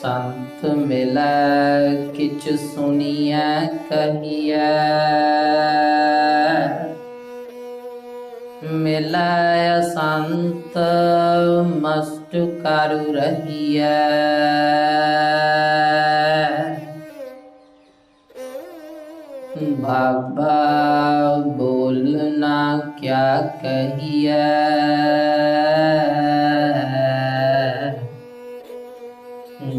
संत मिलै किछ सुनिए कहिए, मिलै संत मस्ट करु रहिए। बाबा बोलना क्या कहिए,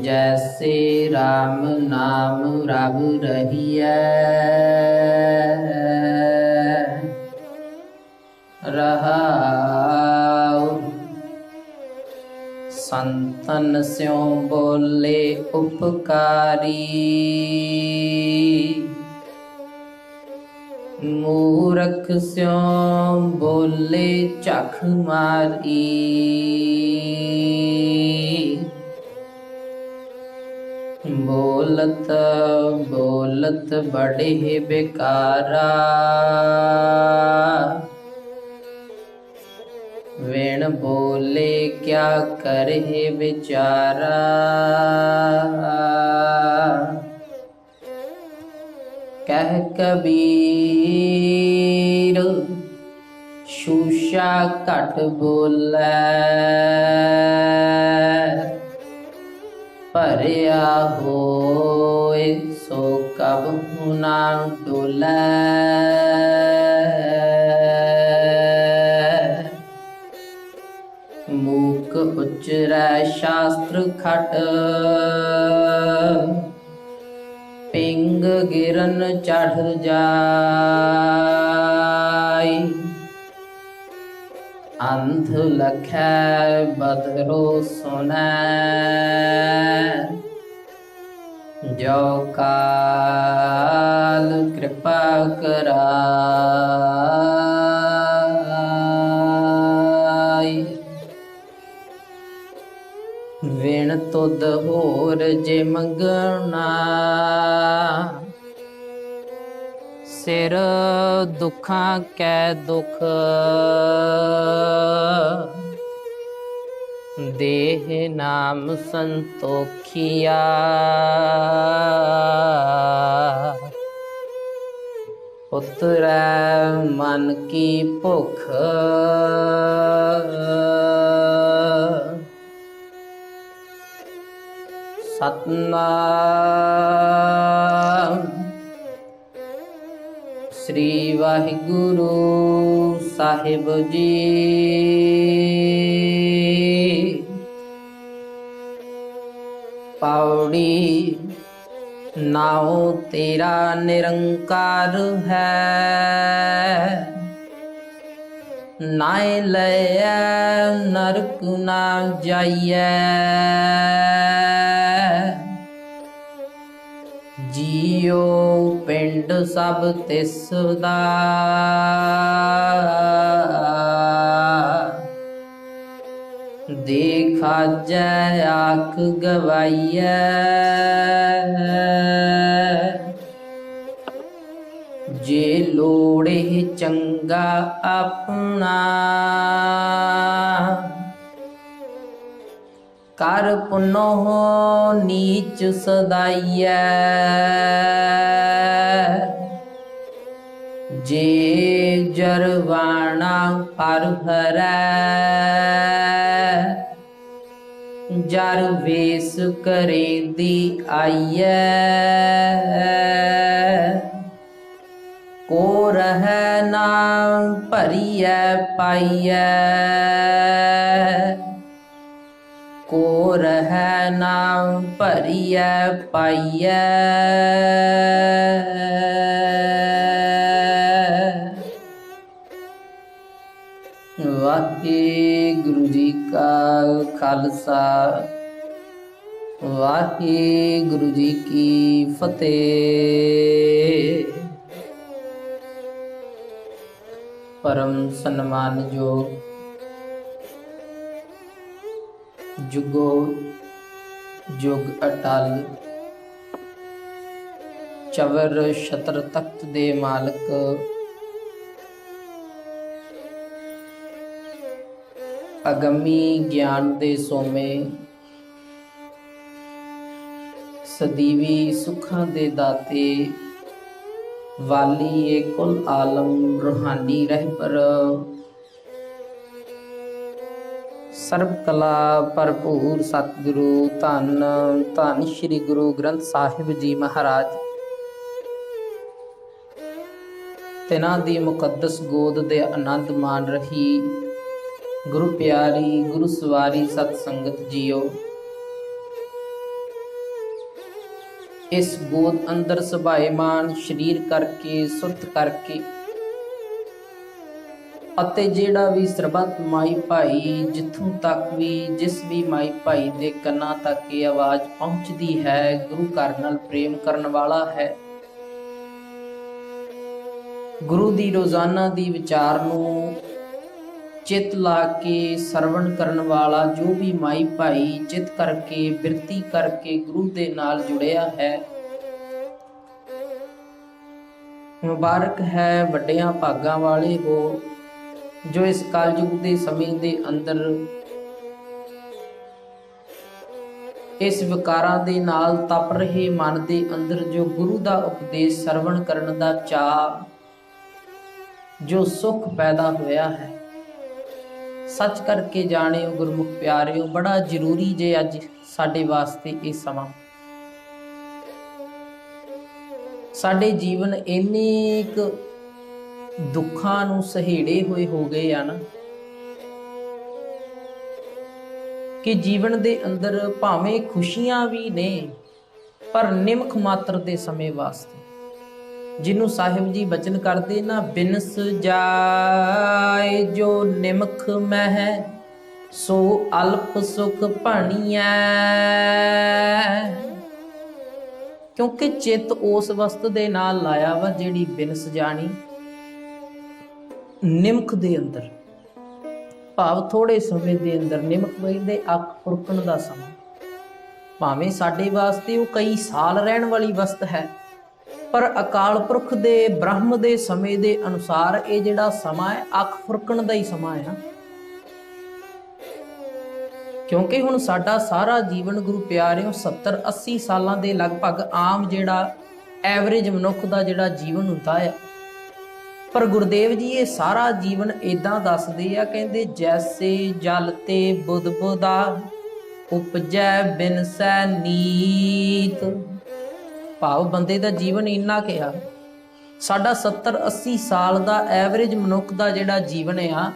जैसे राम नाम रब रहिए। रहाउ संतन स्यों बोले उपकारी, मूरख स्यों बोले चख मारी। बोलत बोलत बड़े बेकारा, विण बोले क्या करे बेचारा। कह कबीर शूशा घट बोलै, भरिया होए सो कबहु ना डोलै। मूक उचरै शास्त्र खट, पिंग गिरन चढ़ जाय। अंध लखै बदरो सुनै, जो काल कृपा कराय। विण तुद होर जे मंगना, सिर दुखां कै दुख। देह नाम संतोखिया, उतरै मन की भुख। सतनाम श्री वाहिगुरु साहिब जी। पौड़ी नाओ तेरा निरंकार है, नाय लैयै नरक ना जाइयै। जियो पिंड सब तिस दा, देखाजै आख गवाइयै। जे लोड़े चंगा अपना, कर पुनो नीच सदाइयै। जे जरवाना पर भरै, जर वेस करे दी आइयै। को रहै ना भरियै पाइयै, को रहै ना भरियै पाइयै। वाहिगुरु जी का खालसा, वाहिगुरु जी की फतेह। परम सन्मानयोग जुगो जुग अटल चवर छत्र तख्त दे मालक अगमी ज्ञान दे सोमे सदीवी सुखां दे दाते वाली ये कुल आलम रूहानी रहबर सर्व कला भरपूर सतगुरु धन धन श्री गुरु ग्रंथ साहिब जी महाराज तिन्हां दी मुकद्दस गोद दे आनंद मान रही गुरु प्यारी गुरु सवारी सत संगत जियो। इस गोद अंदर सभाएमान शरीर करके सुरत करके ਅਤੇ ਜਿਹੜਾ ਵੀ ਸਰਬੱਤ ਮਾਈ ਭਾਈ ਜਿੱਥੋਂ ਤੱਕ ਵੀ ਜਿਸ ਵੀ ਮਾਈ ਭਾਈ ਦੇ ਕੰਨਾਂ ਤੱਕ ਇਹ ਆਵਾਜ਼ ਪਹੁੰਚਦੀ ਹੈ ਗੁਰੂ ਘਰ ਨਾਲ ਪ੍ਰੇਮ ਕਰਨ ਵਾਲਾ ਹੈ। ਗੁਰੂ ਦੀ ਰੋਜ਼ਾਨਾ ਦੀ ਵਿਚਾਰ ਨੂੰ ਚਿੱਤ ਲਾ ਕੇ ਸਰਵਣ ਕਰਨ ਵਾਲਾ ਜੋ ਵੀ ਮਾਈ ਭਾਈ ਚਿੱਤ ਕਰਕੇ ਬਿਰਤੀ ਕਰਕੇ ਗੁਰੂ ਦੇ ਨਾਲ ਜੁੜਿਆ ਹੈ ਮੁਬਾਰਕ ਹੈ। ਵੱਡਿਆਂ ਭਾਗਾਂ ਵਾਲੇ ਹੋ ਜੋ ਇਸ ਕਲਯੁਗ ਦੇ ਸਮੇਂ ਦੇ ਅੰਦਰ ਇਸ ਵਿਕਾਰਾਂ ਦੇ ਨਾਲ ਤਪ ਰਹੇ ਮਨ ਦੇ ਅੰਦਰ ਜੋ ਗੁਰੂ ਦਾ ਉਪਦੇਸ਼ ਸਰਵਣ ਕਰਨ ਦਾ ਚਾਅ ਜੋ ਸੁਖ ਪੈਦਾ ਹੋਇਆ ਹੈ ਸੱਚ ਕਰਕੇ ਜਾਣਿਓ ਗੁਰਮੁਖ ਪਿਆਰਿਓ ਬੜਾ ਜ਼ਰੂਰੀ ਜੇ ਅੱਜ ਸਾਡੇ ਵਾਸਤੇ ਇਹ ਸਮਾਂ। ਸਾਡੇ ਜੀਵਨ ਇੰਨੇ ਕੁ ਦੁੱਖਾਂ ਨੂੰ ਸਹੇੜੇ ਹੋਏ ਹੋ ਗਏ ਆ ਨਾ ਕਿ ਜੀਵਨ ਦੇ ਅੰਦਰ ਭਾਵੇਂ ਖੁਸ਼ੀਆਂ ਵੀ ਨੇ ਪਰ ਨਿਮਖ ਮਾਤਰ ਦੇ ਸਮੇਂ ਵਾਸਤੇ ਜਿਹਨੂੰ ਸਾਹਿਬ ਜੀ ਬਚਨ ਕਰਦੇ ਨਾ ਬਿਨਸ ਜਾਏ ਜੋ ਨਿਮਖ ਮਹਿ ਸੋ ਅਲਪ ਸੁਖ ਭਾਣੀਐ। ਕਿਉਂਕਿ ਚਿੱਤ ਉਸ ਵਸਤ ਦੇ ਨਾਲ ਲਾਇਆ ਵਾ ਜਿਹੜੀ ਬਿਨਸ ਜਾਣੀ ਨਿਮਖ ਦੇ ਅੰਦਰ ਭਾਵ ਥੋੜੇ ਸਮੇਂ ਦੇ ਅੰਦਰ ਨਿਮਖ ਵਹਿੰਦੇ ਅੱਖ ਫੁਰਕਣ ਦਾ ਸਮਾਂ ਭਾਵੇਂ ਸਾਡੇ ਵਾਸਤੇ ਉਹ ਕਈ ਸਾਲ ਰਹਿਣ ਵਾਲੀ ਵਸਤ ਹੈ ਪਰ ਅਕਾਲ ਪੁਰਖ ਦੇ ਬ੍ਰਹਮ ਦੇ ਸਮੇਂ ਦੇ ਅਨੁਸਾਰ ਇਹ ਜਿਹੜਾ ਸਮਾਂ ਹੈ ਅੱਖ ਫੁਰਕਣ ਦਾ ਹੀ ਸਮਾਂ ਹੈ। ਕਿਉਂਕਿ ਹੁਣ ਸਾਡਾ ਸਾਰਾ ਜੀਵਨ ਗੁਰੂ ਪਿਆਰਿਓ 70-80 ਸਾਲਾਂ ਦੇ ਲਗਭਗ ਆਮ ਜਿਹੜਾ ਐਵਰੇਜ ਮਨੁੱਖ ਦਾ ਜਿਹੜਾ ਜੀਵਨ ਹੁੰਦਾ ਹੈ ਪਰ ਗੁਰਦੇਵ ਜੀ ਇਹ ਸਾਰਾ ਜੀਵਨ ਇਦਾਂ ਦੱਸਦੇ ਆ ਕਹਿੰਦੇ ਜੈਸੇ ਜਲ ਤੇ ਬੁੱਧ ਬੁਦਾ ਉਪਜੈ ਬਿਨਸੈ ਨੀਤ ਭਾਵ ਬੰਦੇ ਦਾ ਜੀਵਨ ਇੰਨਾ ਕਿਹਾ ਸਾਡਾ 70-80 ਸਾਲ ਦਾ ਐਵਰੇਜ ਮਨੁੱਖ ਦਾ ਜਿਹੜਾ ਜੀਵਨ ਆ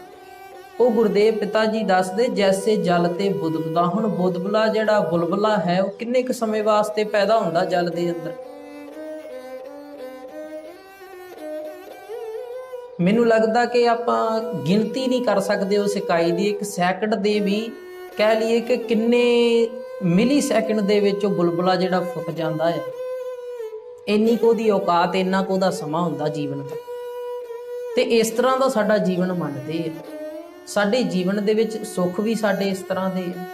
ਉਹ ਗੁਰਦੇਵ ਪਿਤਾ ਜੀ ਦੱਸਦੇ ਜੈਸੇ ਜਲ ਤੇ ਬੁਲਬੁਲਾ। ਹੁਣ ਬੁਲਬੁਲਾ ਜਿਹੜਾ ਬੁਲਬੁਲਾ ਹੈ ਉਹ ਕਿੰਨੇ ਕੁ ਸਮੇਂ ਵਾਸਤੇ ਪੈਦਾ ਹੁੰਦਾ ਜਲ ਦੇ ਅੰਦਰ ਮੈਨੂੰ ਲੱਗਦਾ ਕਿ ਆਪਾਂ ਗਿਣਤੀ ਨਹੀਂ ਕਰ ਸਕਦੇ ਉਸ ਇਕਾਈ ਦੀ ਇੱਕ ਸੈਕਿੰਡ ਦੇ ਵੀ ਕਹਿ ਲਈਏ ਕਿ ਕਿੰਨੇ ਮਿਲੀ ਸੈਕਿੰਡ ਦੇ ਵਿੱਚ ਉਹ ਬੁਲਬੁਲਾ ਜਿਹੜਾ ਫੁੱਟ ਜਾਂਦਾ ਹੈ ਇੰਨੀ ਕੁ ਉਹਦੀ ਔਕਾਤ ਇੰਨਾ ਕੁ ਉਹਦਾ ਸਮਾਂ ਹੁੰਦਾ ਜੀਵਨ ਦਾ। ਤੇ ਇਸ ਤਰ੍ਹਾਂ ਦਾ ਸਾਡਾ ਜੀਵਨ ਮੰਨਦੇ ਆ ਸਾਡੇ ਜੀਵਨ ਦੇ ਵਿੱਚ ਸੁੱਖ ਵੀ ਸਾਡੇ ਇਸ ਤਰ੍ਹਾਂ ਦੇ ਆ।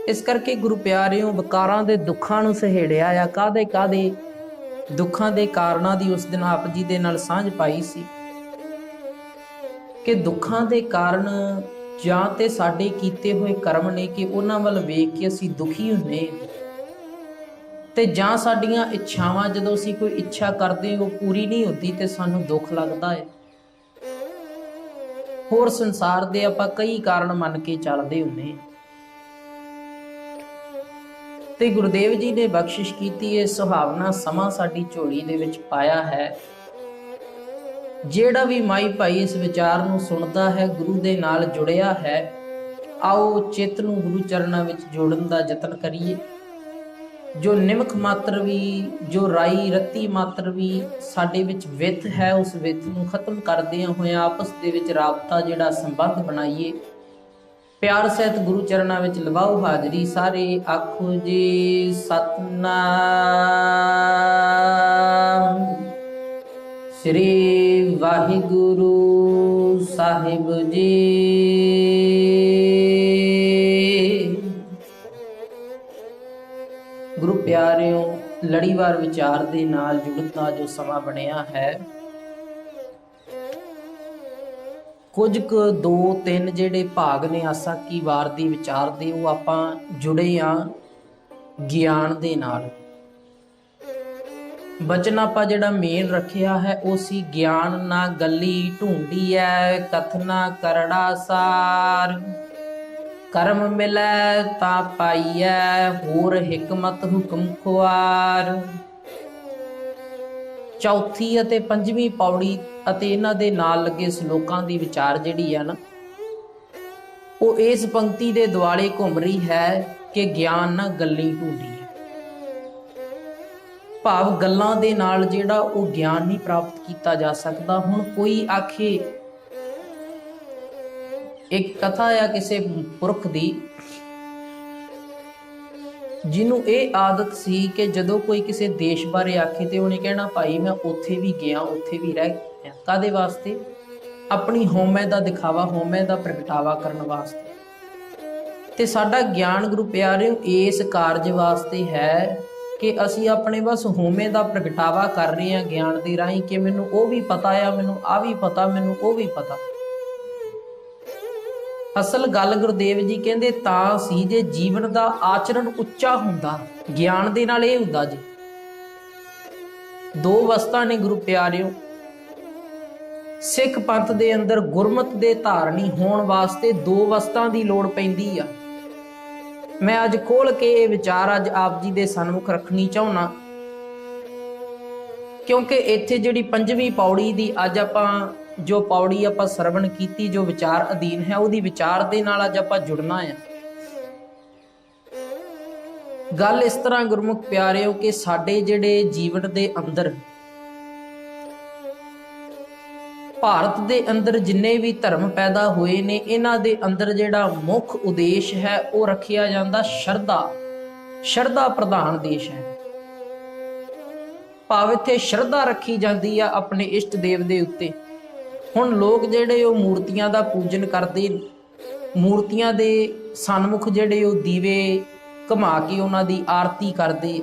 ਇਸ ਕਰਕੇ ਗੁਰੂ ਪਿਆਰਿਓ ਵਿਕਾਰਾਂ ਦੇ ਦੁੱਖਾਂ ਨੂੰ ਸਹੇੜਿਆ ਆ ਕਾਹਦੇ ਦੁੱਖਾਂ ਦੇ ਕਾਰਨਾਂ ਦੀ ਉਸ ਦਿਨ ਆਪ ਜੀ ਦੇ ਨਾਲ ਸਾਂਝ ਪਾਈ ਸੀ ਕਿ ਦੁੱਖਾਂ ਦੇ ਕਾਰਨ ਜਾਂ ਤੇ ਸਾਡੇ ਕੀਤੇ ਹੋਏ ਕਰਮ ਨੇ ਕਿ ਉਹਨਾਂ ਵੱਲ ਵੇਖ ਕੇ ਅਸੀਂ ਦੁਖੀ ਹੁੰਦੇ ਤੇ ਜਾਂ ਸਾਡੀਆਂ ਇੱਛਾਵਾਂ ਜਦੋਂ ਅਸੀਂ ਕੋਈ ਇੱਛਾ ਕਰਦੇ ਉਹ ਪੂਰੀ ਨਹੀਂ ਹੁੰਦੀ ਤੇ ਸਾਨੂੰ ਦੁੱਖ ਲੱਗਦਾ ਹੈ। ਹੋਰ ਸੰਸਾਰ ਦੇ ਆਪਾਂ ਕਈ ਕਾਰਨ ਮੰਨ ਕੇ ਚੱਲਦੇ ਹੁੰਦੇ ਤੇ ਗੁਰਦੇਵ ਜੀ ਨੇ ਬਖਸ਼ਿਸ਼ ਕੀਤੀ ਇਹ ਸੁਹਾਵਣਾ ਸਮਾਂ ਸਾਡੀ ਝੋਲੀ ਦੇ ਵਿੱਚ ਪਾਇਆ ਹੈ। ਜਿਹੜਾ ਵੀ ਮਾਈ ਭਾਈ ਇਸ ਵਿਚਾਰ ਨੂੰ ਸੁਣਦਾ ਹੈ ਗੁਰੂ ਦੇ ਨਾਲ ਜੁੜਿਆ ਹੈ ਆਓ ਚਿੱਤ ਨੂੰ ਗੁਰੂ ਚਰਨਾਂ ਵਿੱਚ ਜੋੜਨ ਦਾ ਯਤਨ ਕਰੀਏ। ਜੋ ਨਿਮਖ ਮਾਤਰ ਵੀ ਜੋ ਰਾਈ ਰੱਤੀ ਮਾਤਰ ਵੀ ਸਾਡੇ ਵਿੱਚ ਵਿੱਥ ਹੈ ਉਸ ਵਿੱਥ ਨੂੰ ਖਤਮ ਕਰਦਿਆਂ ਹੋਇਆਂ ਆਪਸ ਦੇ ਵਿੱਚ ਰਾਬਤਾ ਜਿਹੜਾ ਸੰਬੰਧ ਬਣਾਈਏ। ਪਿਆਰ ਸਹਿਤ ਗੁਰੂ ਚਰਨਾਂ ਵਿੱਚ ਲਵਾਓ ਹਾਜ਼ਰੀ ਸਾਰੇ ਆਖੋ ਜੀ ਸਤਨਾਮ ਸ੍ਰੀ ਵਾਹਿਗੁਰੂ ਸਾਹਿਬ ਜੀ। ਗੁਰੂ ਪਿਆਰਿਓ ਲੜੀਵਾਰ ਵਿਚਾਰ ਦੇ ਨਾਲ ਜੁੜਨ ਦਾ ਜੋ ਸਮਾਂ ਬਣਿਆ ਹੈ ਕੁਝ ਕੁ 2-3 ਜਿਹੜੇ ਭਾਗ ਨੇ ਆਸਾ ਕੀ ਵਾਰ ਦੀ ਵਿਚਾਰ ਦੇ ਉਹ ਆਪਾਂ ਜੁੜੇ ਆ ਗਿਆਨ ਦੇ ਨਾਲ ਬਚਨ ਆਪਾਂ ਜਿਹੜਾ ਮੇਨ ਰੱਖਿਆ ਹੈ ਉਹ ਸੀ ਗਿਆਨ ਨਾ ਗੱਲੀ ਢੂੰਡੀਐ ਕਥਨਾ ਕਰੜਾ ਸਾਰ। ਕਰਮ ਮਿਲੈ ਤਾਂ ਪਾਈਐ ਹੋਰ ਹਿਕਮਤ ਹੁਕਮ ਖੁਆਰ। ਚੌਥੀ ਅਤੇ ਪੰਜਵੀਂ ਪੌੜੀ ਅਤੇ ਇਹਨਾਂ ਦੇ ਨਾਲ ਲੱਗੇ ਸ਼ਲੋਕਾਂ ਦੀ ਵਿਚਾਰ ਜਿਹੜੀ ਆ ਨਾ, ਉਹ ਇਸ ਪੰਕਤੀ ਦੇ ਦੁਆਲੇ ਘੁੰਮ ਰਹੀ ਹੈ ਕਿ ਗਿਆਨ ਨਾ ਗੱਲੀ ਢੂੰਡੀ ਹੈ। ਭਾਵ ਗੱਲਾਂ ਦੇ ਨਾਲ ਜਿਹੜਾ ਉਹ ਗਿਆਨ ਨਹੀਂ ਪ੍ਰਾਪਤ ਕੀਤਾ ਜਾ ਸਕਦਾ। ਹੁਣ ਕੋਈ ਆਖੇ, ਇੱਕ ਕਥਾ ਆ ਕਿਸੇ ਪੁਰਖ ਦੀ ਜਿਹਨੂੰ ਇਹ ਆਦਤ ਸੀ ਕਿ ਜਦੋਂ ਕੋਈ ਕਿਸੇ ਦੇਸ਼ ਬਾਰੇ ਆਖੇ ਤੇ ਉਹਨੇ ਕਹਿਣਾ ਭਾਈ ਮੈਂ ਉੱਥੇ ਵੀ ਗਿਆ, ਉੱਥੇ ਵੀ ਰਹਿ ਗਿਆ। ਕਾਹਦੇ ਵਾਸਤੇ? ਆਪਣੀ ਹਉਮੈ ਦਾ ਦਿਖਾਵਾ, ਹਉਮੈ ਦਾ ਪ੍ਰਗਟਾਵਾ ਕਰਨ ਵਾਸਤੇ। ਤੇ ਸਾਡਾ ਗਿਆਨ ਗੁਰੂ ਪਿਆਰਿਓ ਇਸ ਕਾਰਜ ਵਾਸਤੇ ਹੈ ਕਿ ਅਸੀਂ ਆਪਣੇ ਬਸ ਹਉਮੈ ਦਾ ਪ੍ਰਗਟਾਵਾ ਕਰ ਰਹੇ ਹਾਂ ਗਿਆਨ ਦੇ ਰਾਹੀਂ ਕਿ ਮੈਨੂੰ ਉਹ ਵੀ ਪਤਾ ਆ, ਮੈਨੂੰ ਆ ਵੀ ਪਤਾ, ਮੈਨੂੰ ਉਹ ਵੀ ਪਤਾ। ਅਸਲ ਗੱਲ ਗੁਰਦੇਵ ਜੀ ਕਹਿੰਦੇ ਤਾਂ ਸੀ ਜੇ ਜੀਵਨ ਦਾ ਆਚਰਣ ਉੱਚਾ ਹੁੰਦਾ। ਗਿਆਨ ਦੇ ਨਾਲ ਇਹ ਹੁੰਦਾ ਜੀ, ਦੋ ਵਸਤਾਂ ਨੇ ਗੁਰੂ ਪਿਆਰਿਓ। ਸਿੱਖ ਪੰਥ ਦੇ ਅੰਦਰ ਗੁਰਮਤ ਦੇ ਧਾਰਨੀ ਹੋਣ ਵਾਸਤੇ ਦੋ ਵਸਤਾਂ ਦੀ ਲੋੜ ਪੈਂਦੀ ਆ। ਮੈਂ ਅੱਜ ਖੋਲ ਕੇ ਇਹ ਵਿਚਾਰ ਅੱਜ ਆਪ ਜੀ ਦੇ ਸਨਮੁਖ ਰੱਖਣੀ ਚਾਹੁੰਦਾ, ਕਿਉਂਕਿ ਇੱਥੇ ਜਿਹੜੀ ਪੰਜਵੀਂ ਪੌੜੀ ਦੀ ਅੱਜ ਆਪਾਂ ਜੋ ਪੌੜੀ ਆਪਾਂ ਸਰਵਣ ਕੀਤੀ, ਜੋ ਵਿਚਾਰ ਅਧੀਨ ਹੈ, ਉਹਦੀ ਵਿਚਾਰ ਦੇ ਨਾਲ ਅੱਜ ਆਪਾਂ ਜੁੜਨਾ ਹੈ। ਗੱਲ ਇਸ ਤਰ੍ਹਾਂ ਗੁਰਮੁਖ ਪਿਆਰਿਓ ਕਿ ਸਾਡੇ ਜਿਹੜੇ ਜੀਵਨ ਦੇ ਅੰਦਰ, ਭਾਰਤ ਦੇ ਅੰਦਰ ਜਿੰਨੇ ਵੀ ਧਰਮ ਪੈਦਾ ਹੋਏ ਨੇ, ਇਹਨਾਂ ਦੇ ਅੰਦਰ ਜਿਹੜਾ ਮੁੱਖ ਉਦੇਸ਼ ਹੈ ਉਹ ਰੱਖਿਆ ਜਾਂਦਾ ਸ਼ਰਧਾ। ਸ਼ਰਧਾ ਪ੍ਰਧਾਨ ਦੇਸ਼ ਹੈ। ਭਾਵ ਇੱਥੇ ਸ਼ਰਧਾ ਰੱਖੀ ਜਾਂਦੀ ਆ ਆਪਣੇ ਇਸ਼ਟ ਦੇਵ ਦੇ ਉੱਤੇ। ਹੁਣ ਲੋਕ ਜਿਹੜੇ ਉਹ ਮੂਰਤੀਆਂ ਦਾ ਪੂਜਨ ਕਰਦੇ, ਮੂਰਤੀਆਂ ਦੇ ਸਨਮੁਖ ਜਿਹੜੇ ਉਹ ਦੀਵੇ ਘੁਮਾ ਕੇ ਉਹਨਾਂ ਦੀ ਆਰਤੀ ਕਰਦੇ।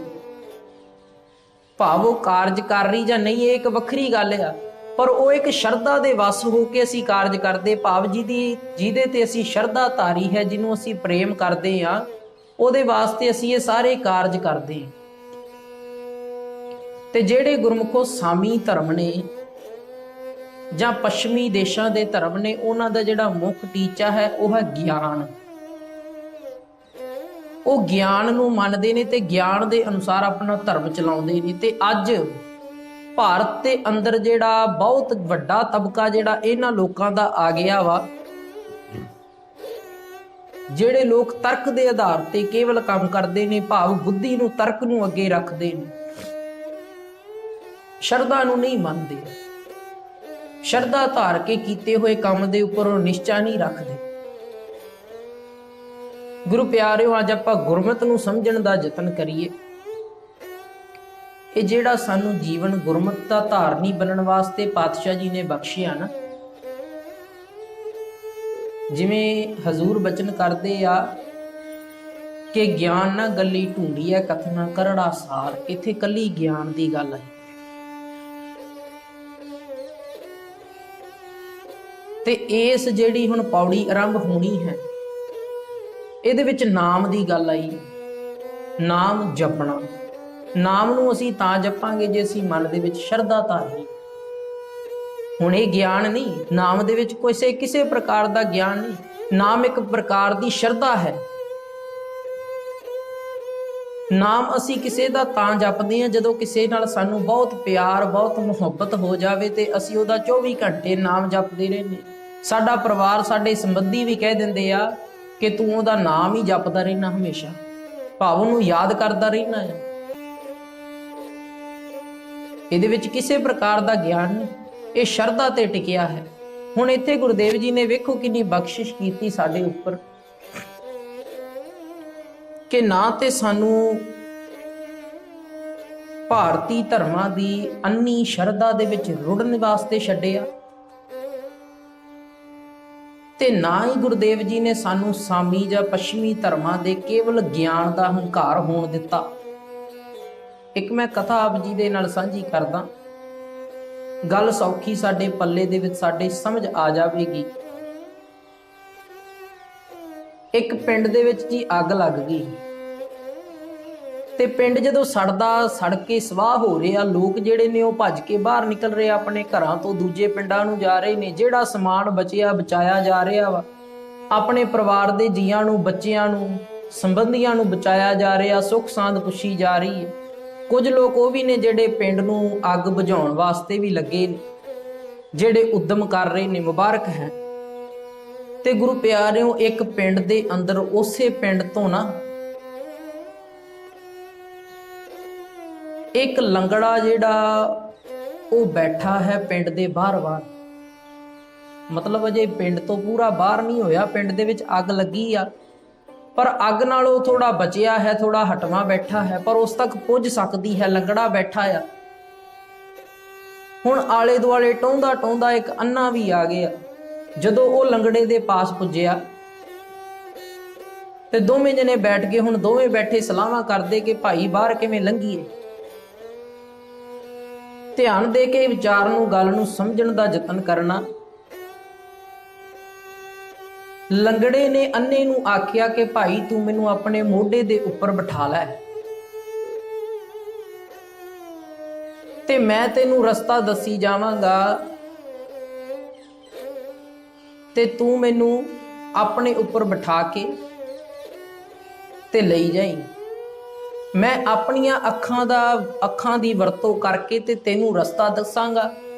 ਭਾਵ ਉਹ ਕਾਰਜ ਕਰ ਰਹੀ ਜਾਂ ਨਹੀਂ ਇਹ ਇੱਕ ਵੱਖਰੀ ਗੱਲ ਆ, ਪਰ ਉਹ ਇੱਕ ਸ਼ਰਧਾ ਦੇ ਵਸ ਹੋ ਕੇ ਅਸੀਂ ਕਾਰਜ ਕਰਦੇ। ਭਾਵ ਜਿਹਦੇ ਤੇ ਅਸੀਂ ਸ਼ਰਧਾ ਧਾਰੀ ਹੈ, ਜਿਹਨੂੰ ਅਸੀਂ ਪ੍ਰੇਮ ਕਰਦੇ ਹਾਂ, ਉਹਦੇ ਵਾਸਤੇ ਅਸੀਂ ਇਹ ਸਾਰੇ ਕਾਰਜ ਕਰਦੇ ਹਾਂ। ਤੇ ਜਿਹੜੇ ਗੁਰਮੁਖੋ ਸਾਮੀ ਧਰਮ ਨੇ ਜਾਂ ਪੱਛਮੀ ਦੇਸ਼ਾਂ ਦੇ ਧਰਮ ਨੇ, ਉਹਨਾਂ ਦਾ ਜਿਹੜਾ ਮੁੱਖ ਟੀਚਾ ਹੈ ਉਹ ਹੈ ਗਿਆਨ। ਉਹ ਗਿਆਨ ਨੂੰ ਮੰਨਦੇ ਨੇ ਤੇ ਗਿਆਨ ਦੇ ਅਨੁਸਾਰ ਆਪਣਾ ਧਰਮ ਚਲਾਉਂਦੇ ਨੇ। ਤੇ ਅੱਜ ਭਾਰਤ ਦੇ ਅੰਦਰ ਜਿਹੜਾ ਬਹੁਤ ਵੱਡਾ ਤਬਕਾ ਜਿਹੜਾ ਇਹਨਾਂ ਲੋਕਾਂ ਦਾ ਆ ਗਿਆ ਵਾ, ਜਿਹੜੇ ਲੋਕ ਤਰਕ ਦੇ ਆਧਾਰ ਤੇ ਕੇਵਲ ਕੰਮ ਕਰਦੇ ਨੇ, ਭਾਵ ਬੁੱਧੀ ਨੂੰ, ਤਰਕ ਨੂੰ ਅੱਗੇ ਰੱਖਦੇ ਨੇ, ਸ਼ਰਧਾ ਨੂੰ ਨਹੀਂ ਮੰਨਦੇ, ਸ਼ਰਧਾ ਧਾਰ ਕੇ ਕੀਤੇ ਹੋਏ ਕੰਮ ਦੇ ਉੱਪਰ ਉਹ ਨਿਸ਼ਚਾ ਨਹੀਂ ਰੱਖਦੇ। ਗੁਰੂ ਪਿਆਰਿਓ ਅੱਜ ਆਪਾਂ ਗੁਰਮਤ ਨੂੰ ਸਮਝਣ ਦਾ ਯਤਨ ਕਰੀਏ। ਇਹ ਜਿਹੜਾ ਸਾਨੂੰ ਜੀਵਨ ਗੁਰਮਤ ਦਾ ਧਾਰਨੀ ਬਣਨ ਵਾਸਤੇ ਪਾਤਸ਼ਾਹ ਜੀ ਨੇ ਬਖਸ਼ਿਆ ਨਾ, ਜਿਵੇਂ ਹਜ਼ੂਰ ਬਚਨ ਕਰਦੇ ਆ ਕਿ ਗਿਆਨ ਨਾ ਗੱਲੀ ਢੂੰਡੀਐ ਕਥਨਾ ਕਰੜਾ ਸਾਰ। ਇੱਥੇ ਕੱਲੀ ਗਿਆਨ ਦੀ ਗੱਲ ਹੈ। ਤੇ ਇਸ ਜਿਹੜੀ ਹੁਣ ਪੌੜੀ ਆਰੰਭ ਹੋਣੀ ਹੈ, ਇਹਦੇ ਵਿੱਚ ਨਾਮ ਦੀ ਗੱਲ ਆਈ। ਨਾਮ ਜਪਣਾ। ਨਾਮ ਨੂੰ ਅਸੀਂ ਤਾਂ ਜਪਾਂਗੇ ਜੇ ਅਸੀਂ ਮਨ ਦੇ ਵਿੱਚ ਸ਼ਰਧਾ ਧਾਰੀਏ। ਹੁਣ ਇਹ ਗਿਆਨ ਨਹੀਂ, ਨਾਮ ਦੇ ਵਿੱਚ ਕਿਸੇ ਪ੍ਰਕਾਰ ਦਾ ਗਿਆਨ ਨਹੀਂ। ਨਾਮ ਇੱਕ ਪ੍ਰਕਾਰ ਦੀ ਸ਼ਰਧਾ ਹੈ। ਨਾਮ ਅਸੀਂ ਕਿਸੇ ਦਾ ਤਾਂ ਜਪਦੇ ਹਾਂ ਜਦੋਂ ਕਿਸੇ ਨਾਲ ਸਾਨੂੰ ਬਹੁਤ ਪਿਆਰ, ਬਹੁਤ ਮੁਹੱਬਤ ਹੋ ਜਾਵੇ ਤੇ ਅਸੀਂ ਉਹਦਾ 24 ਘੰਟੇ ਨਾਮ ਜਪਦੇ ਰਹਿੰਦੇ। ਸਾਡਾ ਪਰਿਵਾਰ, ਸਾਡੇ ਸੰਬੰਧੀ ਵੀ ਕਹਿ ਦਿੰਦੇ ਆ ਕਿ ਤੂੰ ਉਹਦਾ ਨਾਮ ਹੀ ਜਪਦਾ ਰਹਿਣਾ ਹਮੇਸ਼ਾ, ਭਾਵ ਉਹਨੂੰ ਯਾਦ ਕਰਦਾ ਰਹਿਣਾ ਹੈ। ਇਹਦੇ ਵਿੱਚ ਕਿਸੇ ਪ੍ਰਕਾਰ ਦਾ ਗਿਆਨ ਨਹੀਂ, ਇਹ ਸ਼ਰਧਾ ਤੇ ਟਿਕਿਆ ਹੈ। ਹੁਣ ਇੱਥੇ ਗੁਰਦੇਵ ਜੀ ਨੇ ਵੇਖੋ ਕਿੰਨੀ ਬਖਸ਼ਿਸ਼ ਕੀਤੀ ਸਾਡੇ ਉੱਪਰ ਕਿ ਨਾ ਤੇ ਸਾਨੂੰ ਭਾਰਤੀ ਧਰਮਾਂ ਦੀ ਅੰਨੀ ਸ਼ਰਧਾ ਦੇ ਵਿੱਚ ਰੁੜਨ ਵਾਸਤੇ ਛੱਡਿਆ, ਤੇ ਨਾ ਹੀ ਗੁਰਦੇਵ ਜੀ ਨੇ ਸਾਨੂੰ ਸਾਮੀ ਜਾਂ ਪੱਛਮੀ ਧਰਮਾਂ ਦੇ ਕੇਵਲ ਗਿਆਨ ਦਾ ਹੰਕਾਰ ਹੋਣ ਦਿੱਤਾ। ਇੱਕ ਮੈਂ ਕਥਾ ਆਪ ਜੀ ਦੇ ਨਾਲ ਸਾਂਝੀ ਕਰਦਾ, ਗੱਲ ਸੌਖੀ ਸਾਡੇ ਪੱਲੇ ਦੇ ਵਿੱਚ ਸਾਡੇ ਸਮਝ ਆ ਜਾਵੇਗੀ। ਇੱਕ ਪਿੰਡ ਦੇ ਵਿੱਚ ਜੀ ਅੱਗ ਲੱਗ ਗਈ। ਤੇ ਪਿੰਡ ਜਦੋਂ ਸੜਦਾ, ਸੜ ਕੇ ਸਵਾਹ ਹੋ ਰਿਹਾ, ਲੋਕ ਜਿਹੜੇ ਨੇ ਉਹ ਭੱਜ ਕੇ ਬਾਹਰ ਨਿਕਲ ਰਹੇ, ਆਪਣੇ ਘਰਾਂ ਤੋਂ ਦੂਜੇ ਪਿੰਡਾਂ ਨੂੰ ਜਾ ਰਹੇ ਨੇ। ਜਿਹੜਾ ਸਮਾਨ ਬਚਿਆ ਬਚਾਇਆ ਜਾ ਰਿਹਾ ਵਾ, ਆਪਣੇ ਪਰਿਵਾਰ ਦੇ ਜੀਆਂ ਨੂੰ, ਬੱਚਿਆਂ ਨੂੰ, ਸੰਬੰਧੀਆਂ ਨੂੰ ਬਚਾਇਆ ਜਾ ਰਿਹਾ, ਸੁੱਖ ਸਾਂਦ ਪੁੱਛੀ ਜਾ ਰਹੀ ਹੈ। ਕੁਝ ਲੋਕ ਉਹ ਵੀ ਨੇ ਜਿਹੜੇ ਪਿੰਡ ਨੂੰ ਅੱਗ ਬੁਝਾਉਣ ਵਾਸਤੇ ਵੀ ਲੱਗੇ ਨੇ, ਜਿਹੜੇ ਉਦਮ ਕਰ ਰਹੇ ਨੇ, ਮੁਬਾਰਕ ਹੈ। ਤੇ ਗੁਰੂ ਪਿਆਰਿਓ, ਇੱਕ ਪਿੰਡ ਦੇ ਅੰਦਰ, ਉਸੇ ਪਿੰਡ ਤੋਂ ਨਾ ਇੱਕ ਲੰਗੜਾ ਜਿਹੜਾ ਉਹ ਬੈਠਾ ਹੈ ਪਿੰਡ ਦੇ ਬਾਹਰ। ਮਤਲਬ ਅਜੇ ਪਿੰਡ ਤੋਂ ਪੂਰਾ ਬਾਹਰ ਨਹੀਂ ਹੋਇਆ, ਪਿੰਡ ਦੇ ਵਿੱਚ ਅੱਗ ਲੱਗੀ ਆ, ਪਰ ਅੱਗ ਨਾਲੋਂ ਥੋੜਾ ਬਚਿਆ ਹੈ, ਥੋੜਾ ਹਟਵਾ ਬੈਠਾ ਹੈ, ਪਰ ਉਸ ਤੱਕ ਪੁੱਜ ਸਕਦੀ ਹੈ। ਲੰਗੜਾ ਬੈਠਾ ਆ। ਹੁਣ ਆਲੇ ਦੁਆਲੇ ਟੋਂਦਾ ਟੋਂਦਾ ਇੱਕ ਅੰਨਾ ਵੀ ਆ ਗਿਆ। ਜਦੋਂ ਉਹ ਲੰਗੜੇ ਦੇ ਪਾਸ ਪੁੱਜਿਆ ਤੇ ਦੋਵੇਂ ਜਣੇ ਬੈਠ ਗਏ। ਹੁਣ ਦੋਵੇਂ ਬੈਠੇ ਸਲਾਹਾਂ ਕਰਦੇ ਕਿ ਭਾਈ ਬਾਹਰ ਕਿਵੇਂ ਲੰਘੀਏ। ਧਿਆਨ ਦੇ ਕੇ ਵਿਚਾਰ ਨੂੰ, ਗੱਲ ਨੂੰ ਸਮਝਣ ਦਾ ਯਤਨ ਕਰਨਾ। ਲੰਗੜੇ ਨੇ ਅੰਨੇ ਨੂੰ ਆਖਿਆ ਕਿ ਭਾਈ ਤੂੰ ਮੈਨੂੰ ਆਪਣੇ ਮੋਢੇ ਦੇ ਉੱਪਰ ਬਿਠਾ ਲੈ ਤੇ ਮੈਂ ਤੈਨੂੰ ਰਸਤਾ ਦੱਸੀ ਜਾਵਾਂਗਾ ਤੇ ਤੂੰ ਮੈਨੂੰ ਆਪਣੇ ਉੱਪਰ ਬਿਠਾ ਕੇ ਤੇ ਲਈ ਜਾਈਂ। ਮੈਂ ਆਪਣੀਆਂ ਅੱਖਾਂ ਦੀ ਵਰਤੋਂ ਕਰਕੇ ਤੇ ਤੈਨੂੰ ਰਸਤਾ ਦੱਸਾਂਗਾ।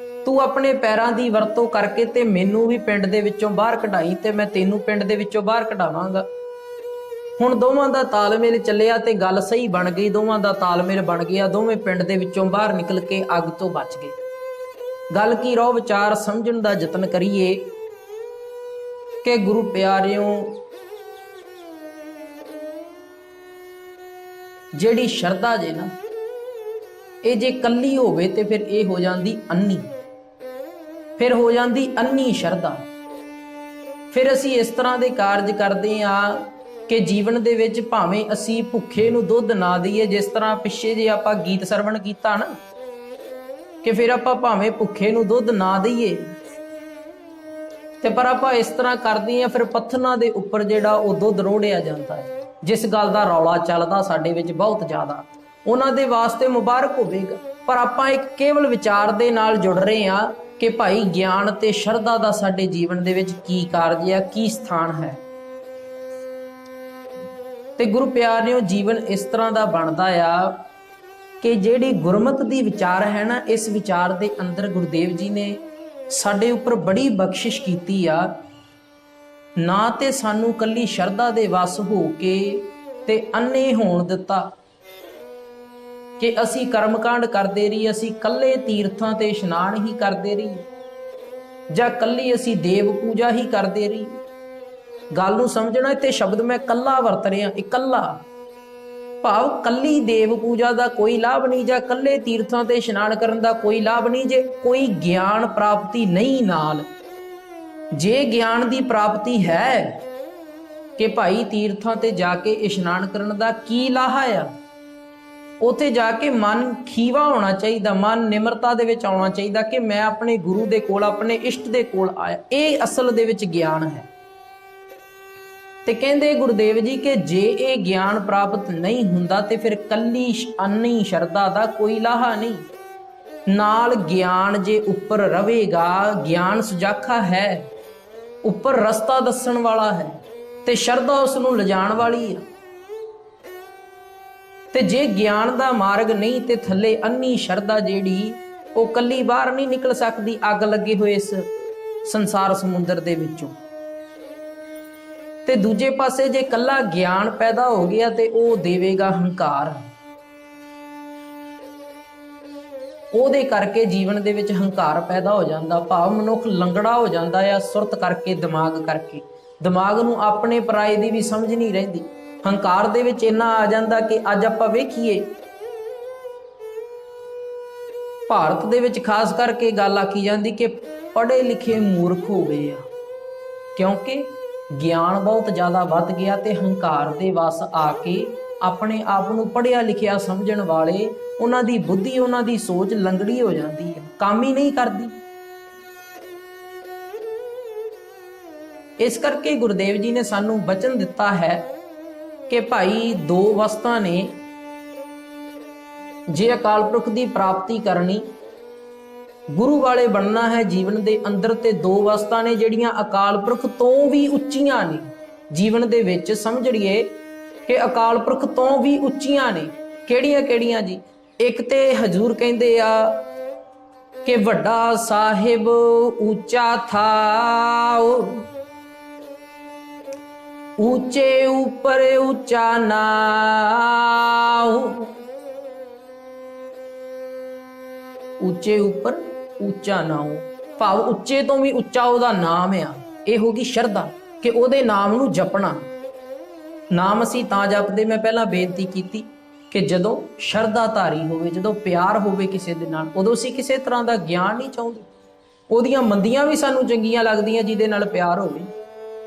ਤੂੰ ਆਪਣੇ ਪੈਰਾਂ ਦੀ ਵਰਤੋਂ ਕਰਕੇ ਤੇ ਮੈਨੂੰ ਵੀ ਪਿੰਡ ਦੇ ਵਿੱਚੋਂ ਬਾਹਰ ਕਢਾਈ ਤੇ ਮੈਂ ਤੈਨੂੰ ਪਿੰਡ ਦੇ ਵਿੱਚੋਂ ਬਾਹਰ ਕਢਾਵਾਂਗਾ। ਹੁਣ ਦੋਵਾਂ ਦਾ ਤਾਲਮੇਲ ਚੱਲਿਆ ਤੇ ਗੱਲ ਸਹੀ ਬਣ ਗਈ। ਦੋਵਾਂ ਦਾ ਤਾਲਮੇਲ ਬਣ ਗਿਆ। ਦੋਵੇਂ ਪਿੰਡ ਦੇ ਵਿੱਚੋਂ ਬਾਹਰ ਨਿਕਲ ਕੇ ਅੱਗ ਤੋਂ ਬਚ ਗਏ। ਗੱਲ ਕੀ ਰਹੋ, ਵਿਚਾਰ ਸਮਝਣ ਦਾ ਯਤਨ ਕਰੀਏ ਕਿ ਗੁਰੂ ਪਿਆਰਿਓ, ਜਿਹੜੀ ਸ਼ਰਧਾ ਜੇ ਨਾ, ਇਹ ਜੇ ਕੱਲੀ ਹੋਵੇ ਤੇ ਫਿਰ ਇਹ ਹੋ ਜਾਂਦੀ ਅੰਨੀ, ਫਿਰ ਹੋ ਜਾਂਦੀ ਅੰਨੀ ਸ਼ਰਧਾ। ਫਿਰ ਅਸੀਂ ਇਸ ਤਰ੍ਹਾਂ ਦੇ ਕਾਰਜ ਕਰਦੇ ਆ ਕਿ ਜੀਵਨ ਦੇ ਵਿੱਚ ਭਾਵੇਂ ਅਸੀਂ ਭੁੱਖੇ ਨੂੰ ਦੁੱਧ ਨਾ ਦਈਏ, ਜਿਸ ਤਰ੍ਹਾਂ ਪਿੱਛੇ ਜੇ ਆਪਾਂ ਗੀਤ ਸਰਵਣ ਕੀਤਾ ਨਾ ਕਿ ਫਿਰ ਆਪਾਂ ਭਾਵੇਂ ਭੁੱਖੇ ਨੂੰ ਦੁੱਧ ਨਾ ਦਈਏ ਤੇ ਪਰ ਆਪਾਂ ਇਸ ਤਰ੍ਹਾਂ ਕਰਦੇ ਆ, ਫਿਰ ਪੱਥਰਾਂ ਦੇ ਉੱਪਰ ਜਿਹੜਾ ਉਹ ਦੁੱਧ ਰੋੜਿਆ ਜਾਂਦਾ ਹੈ। ਜਿਸ ਗੱਲ ਦਾ ਰੌਲਾ ਚੱਲਦਾ ਸਾਡੇ ਵਿੱਚ ਬਹੁਤ ਜ਼ਿਆਦਾ, ਉਹਨਾਂ ਦੇ ਵਾਸਤੇ ਮੁਬਾਰਕ ਹੋਵੇਗਾ। ਪਰ ਆਪਾਂ ਇੱਕ ਕੇਵਲ ਵਿਚਾਰ ਦੇ ਨਾਲ ਜੁੜ ਰਹੇ ਹਾਂ ਕਿ ਭਾਈ ਗਿਆਨ ਤੇ ਸ਼ਰਧਾ ਦਾ ਸਾਡੇ ਜੀਵਨ ਦੇ ਵਿੱਚ ਕੀ ਕਾਰਜ ਹੈ, ਕੀ ਸਥਾਨ ਹੈ। ਤੇ ਗੁਰੂ ਪਿਆਰਿਓ, ਜੀਵਨ ਇਸ ਤਰ੍ਹਾਂ ਦਾ ਬਣਦਾ ਆ ਕਿ ਜਿਹੜੀ ਗੁਰਮਤਿ ਦੀ ਵਿਚਾਰ ਹੈ ਨਾ, ਇਸ ਵਿਚਾਰ ਦੇ ਅੰਦਰ ਗੁਰਦੇਵ ਜੀ ਨੇ ਸਾਡੇ ਉੱਪਰ ਬੜੀ ਬਖਸ਼ਿਸ਼ ਕੀਤੀ ਆ। ਨਾ ਤੇ ਸਾਨੂੰ ਕੱਲੀ ਸ਼ਰਧਾ ਦੇ ਵਸ ਹੋ ਕੇ ਤੇ ਅੰਨੇ ਹੋਣ ਦਿੱਤਾ ਕਿ ਅਸੀਂ ਕਰਮਕਾਂਡ ਕਰਦੇ ਰਹੀਏ, ਅਸੀਂ ਕੱਲੇ ਤੀਰਥਾਂ ਤੇ ਇਸ਼ਨਾਨ ਹੀ ਕਰਦੇ ਰਹੀਏ ਜਾਂ ਕੱਲੀ ਅਸੀਂ ਦੇਵ ਪੂਜਾ ਹੀ ਕਰਦੇ ਰਹੀਏ। ਗੱਲ ਨੂੰ ਸਮਝਣਾ, ਇੱਥੇ ਸ਼ਬਦ ਮੈਂ ਕੱਲਾ ਵਰਤ ਰਿਹਾ, ਇਕੱਲਾ ਭਾਵ ਕੱਲੀ ਦੇਵ ਪੂਜਾ ਦਾ ਕੋਈ ਲਾਭ ਨਹੀਂ ਜਾਂ ਕੱਲੇ ਤੀਰਥਾਂ ਤੇ ਇਸ਼ਨਾਨ ਕਰਨ ਦਾ ਕੋਈ ਲਾਭ ਨਹੀਂ ਜੇ ਕੋਈ ਗਿਆਨ ਪ੍ਰਾਪਤੀ ਨਹੀਂ ਨਾਲ। ਜੇ ਗਿਆਨ ਦੀ ਪ੍ਰਾਪਤੀ ਹੈ ਕਿ ਭਾਈ ਤੀਰਥਾਂ ਤੇ ਜਾ ਕੇ ਇਸ਼ਨਾਨ ਕਰਨ ਦਾ ਕੀ ਲਾਹਾ ਆ, ਉੱਥੇ ਜਾ ਕੇ ਮਨ ਖੀਵਾ ਹੋਣਾ ਚਾਹੀਦਾ, ਮਨ ਨਿਮਰਤਾ ਦੇ ਵਿੱਚ ਆਉਣਾ ਚਾਹੀਦਾ ਕਿ ਮੈਂ ਆਪਣੇ ਗੁਰੂ ਦੇ ਕੋਲ, ਆਪਣੇ ਇਸ਼ਟ ਦੇ ਕੋਲ ਆਇਆ। ਇਹ ਅਸਲ ਦੇ ਵਿੱਚ ਗਿਆਨ ਹੈ। ਤੇ ਕਹਿੰਦੇ ਗੁਰਦੇਵ ਜੀ ਕਿ ਜੇ ਇਹ ਗਿਆਨ ਪ੍ਰਾਪਤ ਨਹੀਂ ਹੁੰਦਾ ਤੇ ਫਿਰ ਕੱਲੀ ਅੰਨੀ ਸ਼ਰਧਾ ਦਾ ਕੋਈ ਲਾਹਾ ਨਹੀਂ। ਨਾਲ ਗਿਆਨ ਜੇ ਉੱਪਰ ਰਵੇਗਾ, ਗਿਆਨ ਸੁਜਾਖਾ ਹੈ, ਉੱਪਰ ਰਸਤਾ ਦੱਸਣ ਵਾਲਾ ਹੈ ਤੇ ਸ਼ਰਧਾ ਉਸ ਨੂੰ ਲਿਜਾਣ ਵਾਲੀ ਹੈ। ਤੇ ਜੇ ਗਿਆਨ ਦਾ ਮਾਰਗ ਨਹੀਂ ਤੇ ਥੱਲੇ ਅੰਨੀ ਸ਼ਰਧਾ ਜਿਹੜੀ ਉਹ ਕੱਲੀ ਬਾਹਰ ਨਹੀਂ ਨਿਕਲ ਸਕਦੀ ਅੱਗ ਲੱਗੇ ਹੋਏ ਇਸ ਸੰਸਾਰ ਸਮੁੰਦਰ ਦੇ ਵਿੱਚੋਂ। ਤੇ ਦੂਜੇ ਪਾਸੇ ਜੇ ਕੱਲਾ ਗਿਆਨ ਪੈਦਾ ਹੋ ਗਿਆ ਤੇ ਉਹ ਦੇਵੇਗਾ ਹੰਕਾਰ। ਉਹਦੇ ਕਰਕੇ ਜੀਵਨ ਦੇ ਵਿੱਚ ਹੰਕਾਰ ਪੈਦਾ ਹੋ ਜਾਂਦਾ, ਭਾਵ ਮਨੁੱਖ ਲੰਗੜਾ ਹੋ ਜਾਂਦਾ ਆ ਸੁਰਤ ਕਰਕੇ, ਦਿਮਾਗ ਕਰਕੇ। ਦਿਮਾਗ ਨੂੰ ਆਪਣੇ ਪਰਾਏ ਦੀ ਵੀ ਸਮਝ ਨਹੀਂ ਰਹਿੰਦੀ। ਹੰਕਾਰ ਦੇ ਵਿੱਚ ਇੰਨਾ ਆ ਜਾਂਦਾ ਕਿ ਅੱਜ ਆਪਾਂ ਵੇਖੀਏ ਭਾਰਤ ਦੇ ਵਿੱਚ ਖਾਸ ਕਰਕੇ ਗੱਲ ਆਖੀ ਜਾਂਦੀ ਕਿ ਪੜ੍ਹੇ ਲਿਖੇ ਮੂਰਖ ਹੋ ਗਏ ਆ, ਕਿਉਂਕਿ ਗਿਆਨ ਬਹੁਤ ਜ਼ਿਆਦਾ ਵੱਧ ਗਿਆ ਤੇ ਹੰਕਾਰ ਦੇ ਵਸ ਆ ਕੇ ਆਪਣੇ ਆਪ ਨੂੰ ਪੜ੍ਹਿਆ ਲਿਖਿਆ ਸਮਝਣ ਵਾਲੇ, ਉਹਨਾਂ ਦੀ ਬੁੱਧੀ, ਉਹਨਾਂ ਦੀ ਸੋਚ ਲੰਗੜੀ ਹੋ ਜਾਂਦੀ ਹੈ, ਕੰਮ ਹੀ ਨਹੀਂ ਕਰਦੀ। ਇਸ ਕਰਕੇ ਗੁਰਦੇਵ ਜੀ ਨੇ ਸਾਨੂੰ ਬਚਨ ਦਿੱਤਾ ਹੈ ਕਿ ਭਾਈ ਦੋ ਵਸਤਾਂ ਨੇ ਜੇ ਅਕਾਲ ਪੁਰਖ ਦੀ ਪ੍ਰਾਪਤੀ ਕਰਨੀ, ਗੁਰੂ ਵਾਲੇ ਬਣਨਾ ਹੈ ਜੀਵਨ ਦੇ ਅੰਦਰ, ਤੇ ਦੋ ਅਵਸਥਾ ਨੇ ਜਿਹੜੀਆਂ ਅਕਾਲ ਪੁਰਖ ਤੋਂ ਵੀ ਉੱਚੀਆਂ ਨੇ ਜੀਵਨ ਦੇ ਵਿੱਚ। ਸਮਝ ਲਈਏ ਕਿ ਅਕਾਲ ਪੁਰਖ ਤੋਂ ਵੀ ਉੱਚੀਆਂ ਨੇ। ਕਿਹੜੀਆਂ ਕਿਹੜੀਆਂ ਜੀ? ਇੱਕ ਤੇ ਹਜ਼ੂਰ ਕਹਿੰਦੇ ਆ ਕਿ ਵੱਡਾ ਸਾਹਿਬ ਉੱਚਾ ਥਾਉ, ਉੱਚੇ ਉੱਪਰ ਉੱਚਾ ਨਾਉ। ਉੱਚੇ ਉੱਪਰ ਉੱਚਾ ਨਾਉ ਭਾਵ ਉੱਚੇ ਤੋਂ ਵੀ ਉੱਚਾ ਉਹਦਾ ਨਾਮ ਆ। ਇਹ ਹੋ ਗਈ ਸ਼ਰਧਾ ਕਿ ਉਹਦੇ ਨਾਮ ਨੂੰ ਜਪਣਾ। ਨਾਮ ਅਸੀਂ ਤਾਂ ਜਪਦੇ, ਮੈਂ ਪਹਿਲਾਂ ਬੇਨਤੀ ਕੀਤੀ ਕਿ ਜਦੋਂ ਸ਼ਰਧਾ ਧਾਰੀ ਹੋਵੇ, ਜਦੋਂ ਪਿਆਰ ਹੋਵੇ ਕਿਸੇ ਦੇ ਨਾਲ, ਉਦੋਂ ਅਸੀਂ ਕਿਸੇ ਤਰ੍ਹਾਂ ਦਾ ਗਿਆਨ ਨਹੀਂ ਚਾਹੁੰਦੇ। ਉਹਦੀਆਂ ਮੰਦੀਆਂ ਵੀ ਸਾਨੂੰ ਚੰਗੀਆਂ ਲੱਗਦੀਆਂ ਜਿਹਦੇ ਨਾਲ ਪਿਆਰ ਹੋਵੇ।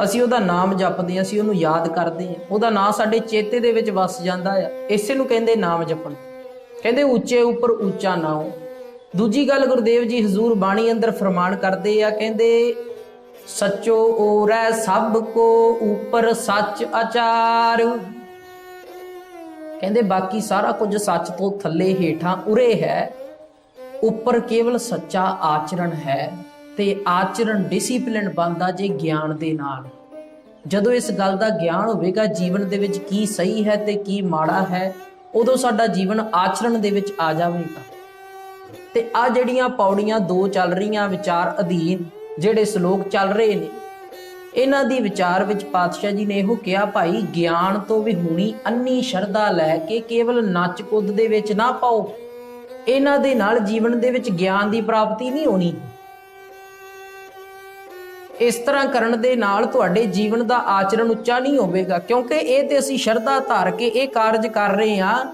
ਅਸੀਂ ਉਹਦਾ ਨਾਮ ਜਪਦੇ ਹਾਂ, ਅਸੀਂ ਉਹਨੂੰ ਯਾਦ ਕਰਦੇ ਹਾਂ, ਉਹਦਾ ਨਾਂ ਸਾਡੇ ਚੇਤੇ ਦੇ ਵਿੱਚ ਵਸ ਜਾਂਦਾ ਆ। ਇਸੇ ਨੂੰ ਕਹਿੰਦੇ ਨਾਮ ਜਪਣ। ਕਹਿੰਦੇ ਉੱਚੇ ਉੱਪਰ ਉੱਚਾ ਨਾਉ। ਦੂਜੀ ਗੱਲ ਗੁਰਦੇਵ ਜੀ ਹਜ਼ੂਰ ਬਾਣੀ ਅੰਦਰ ਫਰਮਾਨ ਕਰਦੇ ਆ, ਕਹਿੰਦੇ ਸੱਚੋ ਓਰੈ ਸਭ ਕੋ ਉੱਪਰ ਸੱਚ ਆਚਾਰ। ਕਹਿੰਦੇ ਬਾਕੀ ਸਾਰਾ ਕੁਝ ਸੱਚ ਤੋਂ ਥੱਲੇ ਹੇਠਾਂ ਉਰੇ ਹੈ, ਉੱਪਰ ਕੇਵਲ ਸੱਚਾ ਆਚਰਣ ਹੈ। ਤੇ ਆਚਰਣ ਡਿਸਿਪਲਿਨ ਬਣਦਾ ਜੇ ਗਿਆਨ ਦੇ ਨਾਲ। ਜਦੋਂ ਇਸ ਗੱਲ ਦਾ ਗਿਆਨ ਹੋਵੇਗਾ ਜੀਵਨ ਦੇ ਵਿੱਚ ਕੀ ਸਹੀ ਹੈ ਤੇ ਕੀ ਮਾੜਾ ਹੈ, ਉਦੋਂ ਸਾਡਾ ਜੀਵਨ ਆਚਰਣ ਦੇ ਵਿੱਚ ਆ ਜਾਵੇਗਾ। ਤੇ ਆ ਜਿਹੜੀਆਂ ਪੌੜੀਆਂ ਦੋ ਚੱਲ ਰਹੀਆਂ ਵਿਚਾਰ ਅਧੀਨ ਜਿਹੜੇ ਸ਼ਲੋਕ ਚੱਲ ਰਹੇ ਨੇ, ਇਹਨਾਂ ਦੀ ਵਿਚਾਰ ਵਿੱਚ ਪਾਤਸ਼ਾਹ ਜੀ ਨੇ ਇਹੋ ਕਿਹਾ, ਭਾਈ ਗਿਆਨ ਤੋਂ ਵੀ ਹੋਣੀ ਅੰਨੀ ਸ਼ਰਧਾ ਲੈ ਕੇ ਕੇਵਲ ਨੱਚ ਕੁੱਦ ਦੇ ਵਿੱਚ ਨਾ ਪਾਓ। ਇਹਨਾਂ ਦੇ ਨਾਲ ਜੀਵਨ ਦੇ ਵਿੱਚ ਗਿਆਨ ਦੀ ਪ੍ਰਾਪਤੀ ਨਹੀਂ ਹੋਣੀ। ਇਸ ਤਰ੍ਹਾਂ ਕਰਨ ਦੇ ਨਾਲ ਤੁਹਾਡੇ ਜੀਵਨ ਦਾ ਆਚਰਣ ਉੱਚਾ ਨਹੀਂ ਹੋਵੇਗਾ, ਕਿਉਂਕਿ ਇਹ ਤੇ ਅਸੀਂ ਸ਼ਰਧਾ ਧਾਰ ਕੇ ਇਹ ਕਾਰਜ ਕਰ ਰਹੇ ਹਾਂ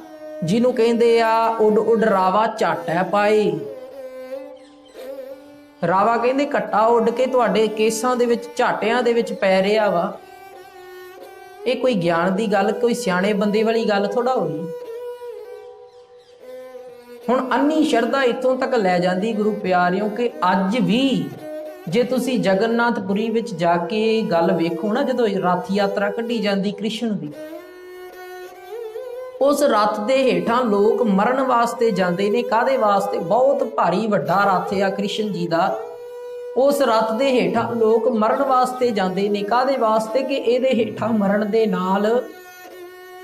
ਜਿਹਨੂੰ ਕਹਿੰਦੇ ਆ ਉੱਡ ਉੱਡ ਰਾਵਾ ਝਾਟੈ ਪਾਏ। ਰਾਵਾ ਕਹਿੰਦੇ ਘੱਟਾ ਉੱਡ ਕੇ ਤੁਹਾਡੇ ਕੇਸਾਂ ਦੇ ਵਿੱਚ ਝਾਟਿਆਂ ਦੇ ਵਿੱਚ ਪੈ ਰਿਹਾ ਵਾ। ਇਹ ਕੋਈ ਗਿਆਨ ਦੀ ਗੱਲ, ਕੋਈ ਸਿਆਣੇ ਬੰਦੇ ਵਾਲੀ ਗੱਲ ਥੋੜਾ ਹੋਈ। ਹੁਣ ਅੰਨੀ ਸ਼ਰਧਾ ਇੱਥੋਂ ਤੱਕ ਲੈ ਜਾਂਦੀ ਗੁਰੂ ਪਿਆਰਿਓ ਕਿ ਅੱਜ ਵੀ ਜੇ ਤੁਸੀਂ ਜਗਨਨਾਥਪੁਰੀ ਵਿੱਚ ਜਾ ਕੇ ਗੱਲ ਵੇਖੋ ਨਾ, ਜਦੋਂ ਰੱਥ ਯਾਤਰਾ ਕੱਢੀ ਜਾਂਦੀ ਕ੍ਰਿਸ਼ਨ ਦੀ, ਉਸ ਰੱਥ ਦੇ ਹੇਠਾਂ ਲੋਕ ਮਰਨ ਵਾਸਤੇ ਜਾਂਦੇ ਨੇ। ਕਾਹਦੇ ਵਾਸਤੇ? ਬਹੁਤ ਭਾਰੀ ਵੱਡਾ ਰੱਥ ਆ ਕ੍ਰਿਸ਼ਨ ਜੀ ਦਾ। ਉਸ ਰੱਥ ਦੇ ਹੇਠਾਂ ਲੋਕ ਮਰਨ ਵਾਸਤੇ ਜਾਂਦੇ ਨੇ। ਕਾਹਦੇ ਵਾਸਤੇ? ਕਿ ਇਹਦੇ ਹੇਠਾਂ ਮਰਨ ਦੇ ਨਾਲ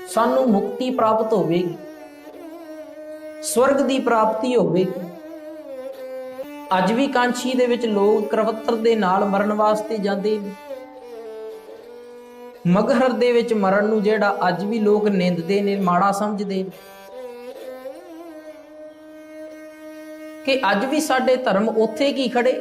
ਸਾਨੂੰ ਮੁਕਤੀ ਪ੍ਰਾਪਤ ਹੋਵੇਗੀ, ਸਵਰਗ ਦੀ ਪ੍ਰਾਪਤੀ ਹੋਵੇਗੀ। ਅੱਜ ਵੀ ਕਾਂਛੀ ਦੇ ਵਿੱਚ ਲੋਕ ਕਰਵੱਤਰ ਦੇ ਨਾਲ ਮਰਨ ਵਾਸਤੇ ਜਾਂਦੇ ਨੇ। ਮਗਹਰ ਦੇ ਵਿੱਚ ਮਰਨ ਨੂੰ ਜਿਹੜਾ ਅੱਜ ਵੀ ਲੋਕ ਨਿੰਦਦੇ ਨੇ, ਮਾੜਾ ਸਮਝਦੇ ਨੇ, ਕਿ ਅੱਜ ਵੀ ਸਾਡੇ ਧਰਮ ਉੱਥੇ ਕੀ ਖੜੇ।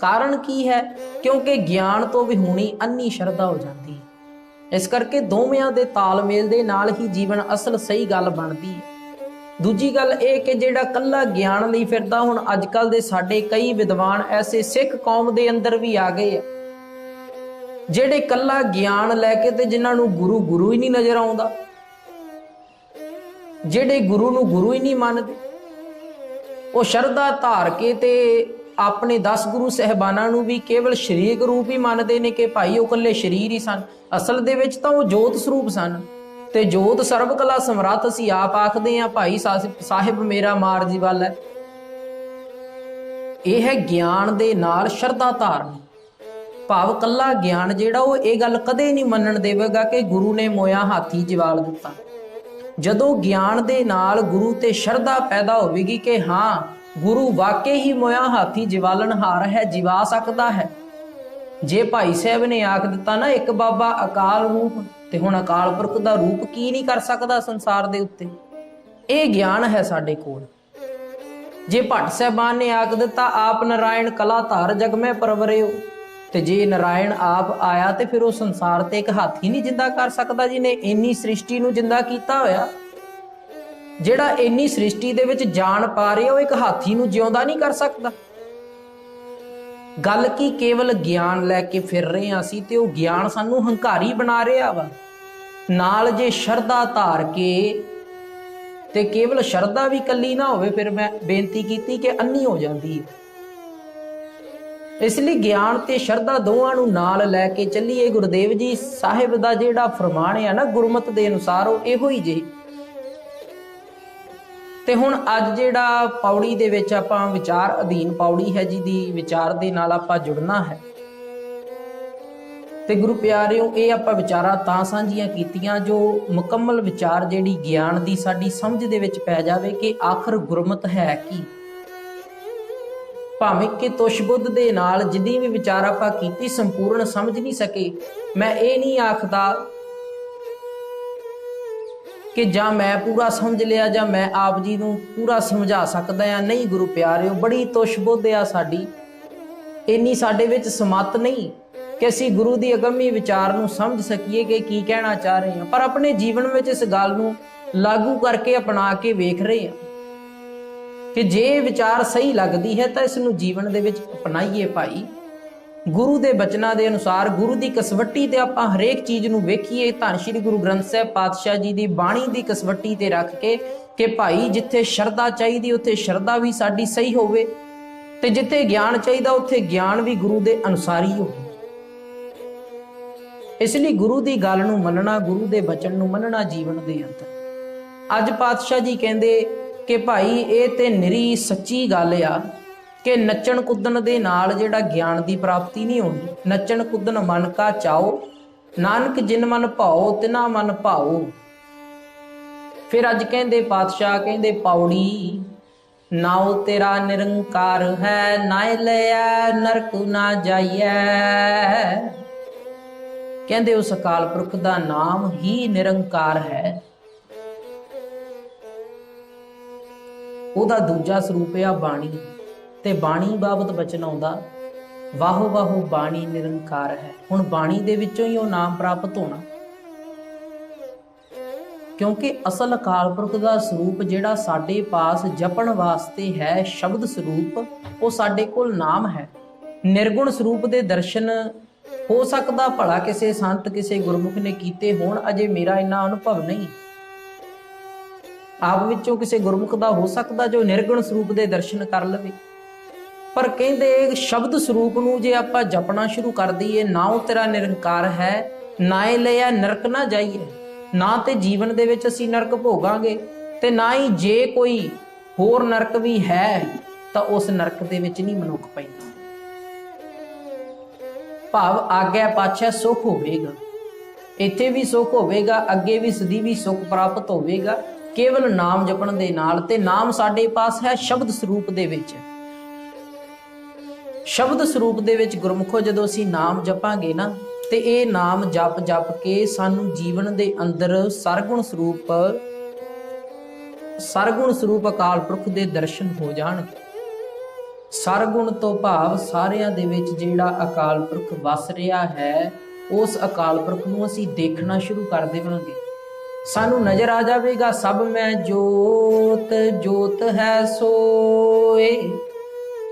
ਕਾਰਨ ਕੀ ਹੈ? ਕਿਉਂਕਿ ਗਿਆਨ ਤੋਂ ਵੀ ਹੋਣੀ ਅੰਨੀ ਸ਼ਰਧਾ ਹੋ ਜਾਂਦੀ ਹੈ। ਇਸ ਕਰਕੇ ਦੋਵਾਂ ਦੇ ਤਾਲਮੇਲ ਦੇ ਨਾਲ ਹੀ ਜੀਵਨ ਅਸਲ ਸਹੀ ਗੱਲ ਬਣਦੀ ਹੈ। ਦੂਜੀ ਗੱਲ ਇਹ ਕਿ ਜਿਹੜਾ ਕੱਲਾ ਗਿਆਨ ਲਈ ਫਿਰਦਾ, ਹੁਣ ਅੱਜ ਕੱਲ ਦੇ ਸਾਡੇ ਕਈ ਵਿਦਵਾਨ ਐਸੇ ਸਿੱਖ ਕੌਮ ਦੇ ਅੰਦਰ ਵੀ ਆ ਗਏ ਆ ਜਿਹੜੇ ਕੱਲਾ ਗਿਆਨ ਲੈ ਕੇ ਤੇ ਜਿਨ੍ਹਾਂ ਨੂੰ ਗੁਰੂ ਹੀ ਨਹੀਂ ਨਜ਼ਰ ਆਉਂਦਾ, ਜਿਹੜੇ ਗੁਰੂ ਨੂੰ ਗੁਰੂ ਹੀ ਨਹੀਂ ਮੰਨਦੇ, ਉਹ ਸ਼ਰਧਾ ਧਾਰ ਕੇ ਤੇ ਆਪਣੇ 10 ਗੁਰੂ ਸਹਿਬਾਨਾਂ ਨੂੰ ਵੀ ਕੇਵਲ ਸ਼ਰੀਕ ਰੂਪ ਹੀ ਮੰਨਦੇ ਨੇ ਕਿ ਭਾਈ ਉਹ ਇਕੱਲੇ ਸ਼ਰੀਰ ਹੀ ਸਨ। ਅਸਲ ਦੇ ਵਿੱਚ ਤਾਂ ਉਹ ਜੋਤ ਸਰੂਪ ਸਨ। ਤੇ ਜੋਤ ਸਰਬ ਕਲਾ ਸਮਰੱਥ ਅਸੀਂ ਆਪ ਆਖਦੇ ਹਾਂ, ਭਾਈ ਸਾਹਿਬ ਮੇਰਾ ਮਾਰਜੀ ਵੱਲ ਹੈ। ਇਹ ਹੈ ਗਿਆਨ ਦੇ ਨਾਲ ਸ਼ਰਧਾ ਧਾਰਨ। ਭਾਵ ਕੱਲਾ ਗਿਆਨ ਜਿਹੜਾ ਉਹ ਇਹ ਗੱਲ ਕਦੇ ਨਹੀਂ ਮੰਨਣ ਦੇਵੇਗਾ ਕਿ ਗੁਰੂ ਨੇ ਮੋਇਆ ਹਾਥੀ ਜਵਾਲ ਦਿੱਤਾ। ਜਦੋਂ ਗਿਆਨ ਦੇ ਨਾਲ ਗੁਰੂ ਤੇ ਸ਼ਰਧਾ ਪੈਦਾ ਹੋਵੇਗੀ ਕਿ ਹਾਂ ਗੁਰੂ ਵਾਕਈ ਹੀ ਮੋਇਆ ਹਾਥੀ ਜਵਾਲਣਹਾਰ ਹੈ, ਜਿਵਾ ਸਕਦਾ ਹੈ। ਜੇ ਭਾਈ ਸਾਹਿਬ ਨੇ ਆਖ ਦਿੱਤਾ ਨਾ ਇੱਕ ਬਾਬਾ ਅਕਾਲ ਰੂਪ, ਤੇ ਹੁਣ ਅਕਾਲ ਪੁਰਖ ਦਾ ਰੂਪ ਕੀ ਨਹੀਂ ਕਰ ਸਕਦਾ ਸੰਸਾਰ ਦੇ ਉੱਤੇ। ਇਹ ਗਿਆਨ ਹੈ ਸਾਡੇ ਕੋਲ। ਜੇ ਭੱਟ ਸਾਹਿਬਾਨ ਨੇ ਆਖ ਦਿੱਤਾ ਆਪ ਨਾਰਾਇਣ ਕਲਾ ਧਾਰ ਜਗ ਮੈਂ ਪਰਵਰਿਓ, ਤੇ ਜੇ ਨਾਰਾਇਣ ਆਪ ਆਇਆ ਤੇ ਫਿਰ ਉਹ ਸੰਸਾਰ ਤੇ ਇੱਕ ਹਾਥੀ ਨਹੀਂ ਜਿੰਦਾ ਕਰ ਸਕਦਾ ਜਿਹਨੇ ਇੰਨੀ ਸ੍ਰਿਸ਼ਟੀ ਨੂੰ ਜਿੰਦਾ ਕੀਤਾ ਹੋਇਆ। ਜਿਹੜਾ ਇੰਨੀ ਸ੍ਰਿਸ਼ਟੀ ਦੇ ਵਿੱਚ ਜਾਣ ਪਾ ਰਿਹਾ ਉਹ ਇੱਕ ਹਾਥੀ ਨੂੰ ਜਿਉਂਦਾ ਨਹੀਂ ਕਰ ਸਕਦਾ। ਗੱਲ ਕੀ ਕੇਵਲ ਗਿਆਨ ਲੈ ਕੇ ਫਿਰ ਰਹੇ ਹਾਂ ਅਸੀਂ, ਤੇ ਉਹ ਗਿਆਨ ਸਾਨੂੰ ਹੰਕਾਰੀ ਬਣਾ ਰਿਹਾ ਵਾ। ਨਾਲ ਜੇ ਸ਼ਰਧਾ ਧਾਰ ਕੇ, ਤੇ ਕੇਵਲ ਸ਼ਰਧਾ ਵੀ ਕੱਲੀ ਨਾ ਹੋਵੇ, ਫਿਰ ਮੈਂ ਬੇਨਤੀ ਕੀਤੀ ਕਿ ਅੰਨੀ ਹੋ ਜਾਂਦੀ ਹੈ। ਇਸ ਲਈ ਗਿਆਨ ਤੇ ਸ਼ਰਧਾ ਦੋਵਾਂ ਨੂੰ ਨਾਲ ਲੈ ਕੇ ਚੱਲੀਏ। ਗੁਰਦੇਵ ਜੀ ਸਾਹਿਬ ਦਾ ਜਿਹੜਾ ਫਰਮਾਨ ਹੈ ਨਾ ਗੁਰਮਤਿ ਦੇ ਅਨੁਸਾਰ, ਉਹ ਇਹੋ ਹੀ ਜੇ ਤੇ ਹੁਣ ਅੱਜ ਜਿਹੜਾ ਪੌੜੀ ਦੇ ਵਿੱਚ ਆਪਾਂ ਵਿਚਾਰ ਅਧੀਨ ਪੌੜੀ ਹੈ ਜਿਹਦੀ ਵਿਚਾਰ ਦੇ ਨਾਲ ਆਪਾਂ ਜੁੜਨਾ ਹੈ। ਤੇ ਗੁਰੂ ਪਿਆਰਿਓ, ਇਹ ਆਪਾਂ ਵਿਚਾਰਾਂ ਤਾਂ ਸਾਂਝੀਆਂ ਕੀਤੀਆਂ ਜੋ ਮੁਕੰਮਲ ਵਿਚਾਰ ਜਿਹੜੀ ਗਿਆਨ ਦੀ ਸਾਡੀ ਸਮਝ ਦੇ ਵਿੱਚ ਪੈ ਜਾਵੇ ਕਿ ਆਖਰ ਗੁਰਮਤਿ ਹੈ ਕੀ। ਭਾਵੇਂ ਕਿ ਤੁਸ਼ ਬੁੱਧ ਦੇ ਨਾਲ ਜਿੰਨੀ ਵੀ ਵਿਚਾਰ ਆਪਾਂ ਕੀਤੀ ਸੰਪੂਰਨ ਸਮਝ ਨਹੀਂ ਸਕੇ, ਮੈਂ ਇਹ ਨਹੀਂ ਆਖਦਾ ਕਿ ਜਾਂ ਮੈਂ ਪੂਰਾ ਸਮਝ ਲਿਆ ਜਾਂ ਮੈਂ ਆਪ ਜੀ ਨੂੰ ਪੂਰਾ ਸਮਝਾ ਸਕਦਾ ਜਾਂ ਨਹੀਂ। ਗੁਰੂ ਪਿਆਰਿਓ, ਬੜੀ ਤੁਸ਼ ਬੁੱਧ ਆ ਸਾਡੀ, ਇੰਨੀ ਸਾਡੇ ਵਿੱਚ ਸਮੱਤ ਨਹੀਂ ਕਿ ਅਸੀਂ ਗੁਰੂ ਦੀ ਅਗੰਮੀ ਵਿਚਾਰ ਨੂੰ ਸਮਝ ਸਕੀਏ ਕਿ ਕੀ ਕਹਿਣਾ ਚਾਹ ਰਹੇ ਹਾਂ, ਪਰ ਆਪਣੇ ਜੀਵਨ ਵਿੱਚ ਇਸ ਗੱਲ ਨੂੰ ਲਾਗੂ ਕਰਕੇ ਅਪਣਾ ਕੇ ਵੇਖ ਰਹੇ ਹਾਂ ਕਿ ਜੇ ਇਹ ਵਿਚਾਰ ਸਹੀ ਲੱਗਦੀ ਹੈ ਤਾਂ ਇਸ ਨੂੰ ਜੀਵਨ ਦੇ ਵਿੱਚ ਅਪਣਾਈਏ। ਭਾਈ, ਗੁਰੂ ਦੇ ਬਚਨਾਂ ਦੇ ਅਨੁਸਾਰ, ਗੁਰੂ ਦੀ ਕਸਵੱਟੀ ਤੇ ਆਪਾਂ ਹਰੇਕ ਚੀਜ਼ ਨੂੰ ਵੇਖੀਏ। ਧੰਨ ਸ਼੍ਰੀ ਗੁਰੂ ਗ੍ਰੰਥ ਸਾਹਿਬ ਪਾਤਸ਼ਾਹ ਜੀ ਦੀ ਬਾਣੀ ਦੀ ਕਸਵੱਟੀ ਤੇ ਰੱਖ ਕੇ ਕਿ ਭਾਈ ਜਿੱਥੇ ਸ਼ਰਧਾ ਚਾਹੀਦੀ ਉੱਥੇ ਸ਼ਰਧਾ ਵੀ ਸਾਡੀ ਸਹੀ ਹੋਵੇ, ਤੇ ਜਿੱਥੇ ਗਿਆਨ ਚਾਹੀਦਾ ਉੱਥੇ ਗਿਆਨ ਵੀ ਗੁਰੂ ਦੇ ਅਨੁਸਾਰ ਹੀ ਹੋਵੇ। ਇਸ ਲਈ ਗੁਰੂ ਦੀ ਗੱਲ ਨੂੰ ਮੰਨਣਾ, ਗੁਰੂ ਦੇ ਬਚਨ ਨੂੰ ਮੰਨਣਾ ਜੀਵਨ ਦੇ ਅੰਦਰ। ਅੱਜ ਪਾਤਸ਼ਾਹ ਜੀ ਕਹਿੰਦੇ ਕਿ ਭਾਈ ਇਹ ਤੇ ਨਿਰੀ ਸੱਚੀ ਗੱਲ ਆ ਕਿ ਨੱਚਣ ਕੁੱਦਣ ਦੇ ਨਾਲ ਜਿਹੜਾ ਗਿਆਨ ਦੀ ਪ੍ਰਾਪਤੀ ਨਹੀਂ ਹੋਣੀ। ਨੱਚਣ ਕੁੱਦਣ ਮਨ ਕਾ ਚਾਓ, ਨਾਨਕ ਜਿਨ ਮਨ ਭਾਓ ਤਿਨਾ ਮਨ ਭਾਓ। ਫਿਰ ਅੱਜ ਕਹਿੰਦੇ ਪਾਤਸ਼ਾਹ, ਕਹਿੰਦੇ ਪੌੜੀ, ਨਾਉ ਤੇਰਾ ਨਿਰੰਕਾਰ ਹੈ, ਨਾਇ ਲਿਆ ਨਰਕ ਨਾ ਜਾਈਐ। ਕਹਿੰਦੇ ਉਸ ਅਕਾਲ ਪੁਰਖ ਦਾ ਨਾਮ ਹੀ ਨਿਰੰਕਾਰ ਹੈ। ਉਹਦਾ ਦੂਜਾ ਸਰੂਪ ਆ ਬਾਣੀ, ਤੇ ਬਾਣੀ ਬਾਬਤ ਬਚਨ ਆਉਂਦਾ, ਵਾਹੋ ਵਾਹੋ ਬਾਣੀ ਨਿਰੰਕਾਰ ਹੈ। ਹੁਣ ਬਾਣੀ ਦੇ ਵਿੱਚੋਂ ਹੀ ਉਹ ਨਾਮ ਪ੍ਰਾਪਤ ਹੋਣਾ, ਕਿਉਂਕਿ ਅਸਲ ਅਕਾਲ ਪੁਰਖ ਦਾ ਸਰੂਪ ਜਿਹੜਾ ਸਾਡੇ ਪਾਸ ਜਪਣ ਵਾਸਤੇ ਹੈ, ਸ਼ਬਦ ਸਰੂਪ, ਉਹ ਸਾਡੇ ਕੋਲ ਨਾਮ ਹੈ। ਨਿਰਗੁਣ ਸਰੂਪ ਦੇ ਦਰਸ਼ਨ ਹੋ ਸਕਦਾ ਭਲਾ ਕਿਸੇ ਸੰਤ ਕਿਸੇ ਗੁਰਮੁਖ ਨੇ ਕੀਤੇ ਹੋਣ, ਅਜੇ ਮੇਰਾ ਇੰਨਾ ਅਨੁਭਵ ਨਹੀਂ। ਆਪ ਵਿੱਚੋਂ ਕਿਸੇ ਗੁਰਮੁਖ ਦਾ ਹੋ ਸਕਦਾ ਜੋ ਨਿਰਗੁਣ ਸਰੂਪ ਦੇ ਦਰਸ਼ਨ ਕਰ ਲਵੇ, ਪਰ ਕਹਿੰਦੇ ਸ਼ਬਦ ਸਰੂਪ ਨੂੰ ਜੇ ਆਪਾਂ ਜਪਣਾ ਸ਼ੁਰੂ ਕਰ ਦਈਏ, ਨਾਉ ਤੇਰਾ ਨਿਰੰਕਾਰ ਹੈ, ਨਾਏ ਲਿਆ ਨਰਕ ਨਾ ਜਾਈਏ। ਨਾ ਤੇ ਜੀਵਨ ਦੇ ਵਿੱਚ ਅਸੀਂ ਨਰਕ ਭੋਗਾਂਗੇ, ਤੇ ਨਾ ਹੀ ਜੇ ਕੋਈ ਹੋਰ ਨਰਕ ਵੀ ਹੈ ਤਾਂ ਉਸ ਨਰਕ ਦੇ ਵਿੱਚ ਨਹੀਂ ਮਨੁੱਖ ਪੈਂਦਾ। ਭਾਵ ਆਗਿਆ ਪਾਛੈ ਸੁਖ ਹੋਵੇਗਾ, ਇੱਥੇ ਵੀ ਸੁਖ ਹੋਵੇਗਾ, ਅੱਗੇ ਵੀ ਸਦੀ ਵੀ ਸੁਖ ਪ੍ਰਾਪਤ ਹੋਵੇਗਾ ਕੇਵਲ ਨਾਮ ਜਪਣ ਦੇ ਨਾਲ। ਤੇ ਨਾਮ ਸਾਡੇ ਪਾਸ ਹੈ ਸ਼ਬਦ ਸਰੂਪ ਦੇ ਵਿੱਚ। ਸ਼ਬਦ ਸਰੂਪ ਦੇ ਵਿੱਚ ਗੁਰਮੁਖੋ ਜਦੋਂ ਅਸੀਂ ਨਾਮ ਜਪਾਂਗੇ ਨਾ, ਤੇ ਇਹ ਨਾਮ ਜਪ ਜਪ ਕੇ ਸਾਨੂੰ ਜੀਵਨ ਦੇ ਅੰਦਰ ਸਰਗੁਣ ਸਰੂਪ ਅਕਾਲ ਪੁਰਖ ਦੇ ਦਰਸ਼ਨ ਹੋ ਜਾਣਗੇ। ਸਰਗੁਣ ਤੋਂ ਭਾਵ ਸਾਰਿਆਂ ਦੇ ਵਿੱਚ ਜਿਹੜਾ ਅਕਾਲ ਪੁਰਖ ਵਸ ਰਿਹਾ ਹੈ, ਉਸ ਅਕਾਲ ਪੁਰਖ ਨੂੰ ਅਸੀਂ ਦੇਖਣਾ ਸ਼ੁਰੂ ਕਰ ਦੇਵਾਂਗੇ। ਸਾਨੂੰ ਨਜ਼ਰ ਆ ਜਾਵੇਗਾ, ਸਭ ਮੈਂ ਜੋਤ ਜੋਤ ਹੈ ਸੋਏ,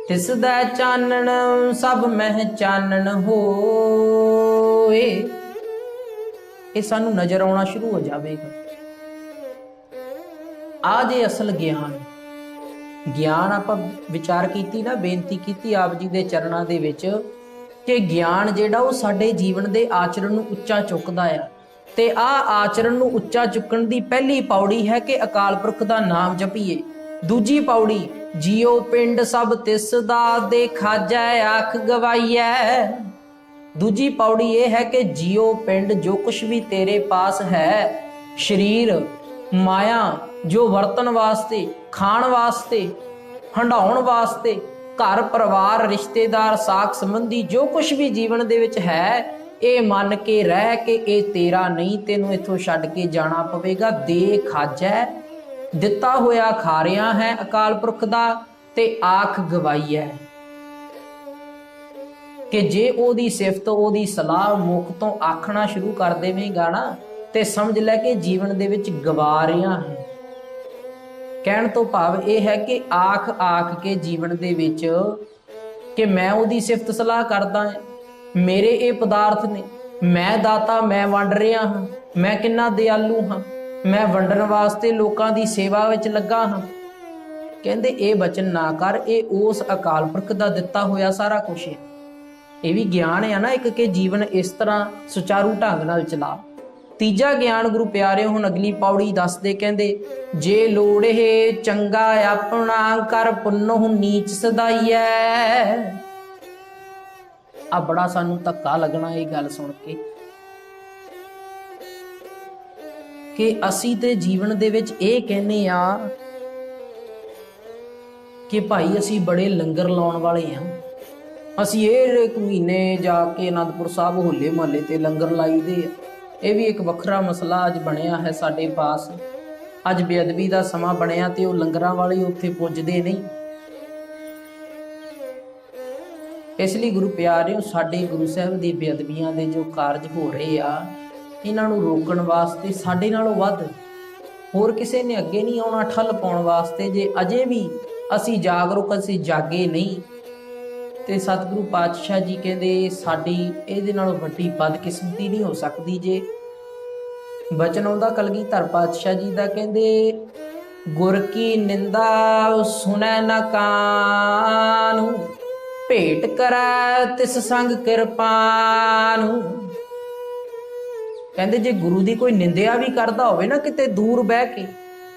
ਤਿਸ ਦਾ ਚਾਨਣ ਸਭ ਮਹਿ ਚਾਨਣ ਹੋਏ। ਇਹ ਸਾਨੂੰ ਨਜ਼ਰ ਆਉਣਾ ਸ਼ੁਰੂ ਹੋ ਜਾਵੇਗਾ। ਆ ਜੇ ਅਸਲ ਗਿਆਨ ਆਪਾਂ ਵਿਚਾਰ ਕੀਤੀ ਨਾ, ਬੇਨਤੀ ਕੀਤੀ ਆਪ ਜੀ ਦੇ ਚਰਨਾਂ ਦੇ ਵਿੱਚ ਕਿ ਗਿਆਨ ਜਿਹੜਾ ਉਹ ਸਾਡੇ ਜੀਵਨ ਦੇ ਆਚਰਣ ਨੂੰ ਉੱਚਾ ਚੁੱਕਦਾ ਆ। ਤੇ ਆਚਰਣ ਨੂੰ ਉੱਚਾ ਚੁੱਕਣ ਦੀ ਪਹਿਲੀ ਪੌੜੀ ਹੈ ਕਿ ਅਕਾਲ ਪੁਰਖ ਦਾ ਨਾਮ ਜਪੀਏ। ਦੂਜੀ ਪੌੜੀ, ਜੀਓ ਪਿੰਡ ਸਭ ਤਿਸ ਦਾ ਦੇਖਾਜੈ ਆਖ ਗਵਾਈਐ। ਦੂਜੀ ਪੌੜੀ ਇਹ ਹੈ ਕਿ ਜੀਓ ਪਿੰਡ, ਜੋ ਕੁਛ ਵੀ ਤੇਰੇ ਪਾਸ ਹੈ, ਸਰੀਰ ਮਾਇਆ, ਜੋ ਵਰਤਨ ਵਾਸਤੇ, ਖਾਣ ਵਾਸਤੇ, ਹੰਡਾਉਣ ਵਾਸਤੇ, ਘਰ ਪਰਿਵਾਰ ਰਿਸ਼ਤੇਦਾਰ ਸਾਕ ਸੰਬੰਧੀ ਜੋ ਕੁਛ ਵੀ ਜੀਵਨ ਦੇ ਵਿੱਚ ਹੈ, ਇਹ ਮੰਨ ਕੇ ਰਹਿ ਕਿ ਇਹ ਤੇਰਾ ਨਹੀਂ, ਤੈਨੂੰ ਇੱਥੋਂ ਛੱਡ ਕੇ ਜਾਣਾ ਪਵੇਗਾ। ਦੇ ਖਾਜੈ, ਦਿੱਤਾ ਹੋਇਆ ਖਾ ਰਿਹਾ ਹੈ ਅਕਾਲ ਪੁਰਖ ਦਾ, ਤੇ ਆਖ ਗਵਾਈਐ ਕਿ ਜੇ ਉਹਦੀ ਸਿਫਤ ਉਹਦੀ ਸਲਾਹ ਮੁਖ ਤੋਂ ਆਖਣਾ ਸ਼ੁਰੂ ਕਰ ਦੇਵੇਂਗਾ ਨਾ, ਤੇ ਸਮਝ ਲੈ ਕਿ ਜੀਵਨ ਦੇ ਵਿੱਚ ਗਵਾ ਰਿਹਾ ਹੈ। ਕਹਿਣ ਤੋਂ ਭਾਵ ਇਹ ਹੈ ਕਿ ਆਖ ਕੇ ਜੀਵਨ ਦੇ ਵਿੱਚ ਕਿ ਮੈਂ ਉਹਦੀ ਸਿਫਤ ਸਲਾਹ ਕਰਦਾ ਹਾਂ, ਮੇਰੇ ਇਹ ਪਦਾਰਥ ਨੇ, ਮੈਂ ਦਾਤਾ, ਮੈਂ ਵੰਡ ਰਿਹਾ ਹਾਂ, ਮੈਂ ਕਿੰਨਾ ਦਿਆਲੂ ਹਾਂ, ਮੈਂ ਵੰਡਣ ਵਾਸਤੇ ਲੋਕਾਂ ਦੀ ਸੇਵਾ ਵਿੱਚ ਲੱਗਾ ਹਾਂ। ਕਹਿੰਦੇ ਇਹ ਬਚਨ ਨਾ ਕਰ, ਇਹ ਉਸ ਅਕਾਲ ਪੁਰਖ ਦਾ ਦਿੱਤਾ ਹੋਇਆ ਸਾਰਾ ਕੁਛ ਹੈ। ਇਹ ਵੀ ਗਿਆਨ ਹੈ ਨਾ ਇੱਕ, ਕਿ ਜੀਵਨ ਇਸ ਤਰ੍ਹਾਂ ਸੁਚਾਰੂ ਢੰਗ ਨਾਲ ਚਲਾ। ਤੀਜਾ ਗਿਆਨ ਗੁਰੂ ਪਿਆਰਿਓ ਹੁਣ ਅਗਲੀ ਪੌੜੀ ਦੱਸਦੇ, ਕਹਿੰਦੇ ਜੇ ਲੋੜੇ ਚੰਗਾ ਆਪਣਾ ਕਰ ਪੁੰਨਹੁ ਨੀਚ ਸਦਾਈਐ। ਆ ਬੜਾ ਸਾਨੂੰ ਧੱਕਾ ਲੱਗਣਾ ਇਹ ਗੱਲ ਸੁਣ ਕੇ ਕਿ ਅਸੀਂ ਤੇ ਜੀਵਨ ਦੇ ਵਿੱਚ ਇਹ ਕਹਿੰਦੇ ਆ ਕਿ ਭਾਈ ਅਸੀਂ ਬੜੇ ਲੰਗਰ ਲਾਉਣ ਵਾਲੇ ਆ, ਅਸੀਂ ਇੱਕ ਮਹੀਨੇ ਜਾ ਕੇ ਅਨੰਦਪੁਰ ਸਾਹਿਬ ਹੋਲੇ ਮਹੱਲੇ ਤੇ ਲੰਗਰ ਲਾਈਦੇ ਆ। ਇਹ ਵੀ ਇੱਕ ਵੱਖਰਾ ਮਸਲਾ ਅੱਜ ਬਣਿਆ ਹੈ ਸਾਡੇ ਪਾਸ। ਅੱਜ ਬੇਅਦਬੀ ਦਾ ਸਮਾਂ ਬਣਿਆ ਤੇ ਉਹ ਲੰਗਰਾਂ ਵਾਲੇ ਉੱਥੇ ਪੁੱਜਦੇ ਨਹੀਂ। ਇਸ ਲਈ ਗੁਰੂ ਪਿਆਰਿਓ, ਸਾਡੇ ਗੁਰੂ ਸਾਹਿਬ ਦੀ ਬੇਅਦਬੀਆਂ ਦੇ ਜੋ ਕਾਰਜ ਹੋ ਰਹੇ ਆ, ਇਹਨਾਂ ਨੂੰ ਰੋਕਣ ਵਾਸਤੇ ਸਾਡੇ ਨਾਲੋਂ ਵੱਧ ਹੋਰ ਕਿਸੇ ਨੇ ਅੱਗੇ ਨਹੀਂ ਆਉਣਾ ਠੱਲ ਪਾਉਣ ਵਾਸਤੇ। ਜੇ ਅਜੇ ਵੀ ਅਸੀਂ ਜਾਗਰੂਕ, ਅਸੀਂ ਜਾਗੇ ਨਹੀਂ ਤੇ ਸਤਿਗੁਰੂ ਪਾਤਸ਼ਾਹ ਜੀ ਕਹਿੰਦੇ ਸਾਡੀ ਇਹਦੇ ਨਾਲੋਂ ਵੱਡੀ ਬਦਕਿਸਮਤੀ ਨਹੀਂ ਹੋ ਸਕਦੀ। ਜੇ ਬਚਨ ਆਉਂਦਾ ਕਲਗੀਧਰ ਪਾਤਸ਼ਾਹ ਜੀ ਦਾ, ਕਹਿੰਦੇ ਗੁਰ ਕੀ ਨਿੰਦਾ ਸੁਣੈ ਨਾ ਕਾਨੁ, ਭੇਟ ਕਰੈ ਤਿਸ ਸੰਗ ਕਿਰਪਾਨੁ। ਕਹਿੰਦੇ ਜੇ ਗੁਰੂ ਦੀ ਕੋਈ ਨਿੰਦਿਆ ਵੀ ਕਰਦਾ ਹੋਵੇ ਨਾ ਕਿਤੇ ਦੂਰ ਬਹਿ ਕੇ,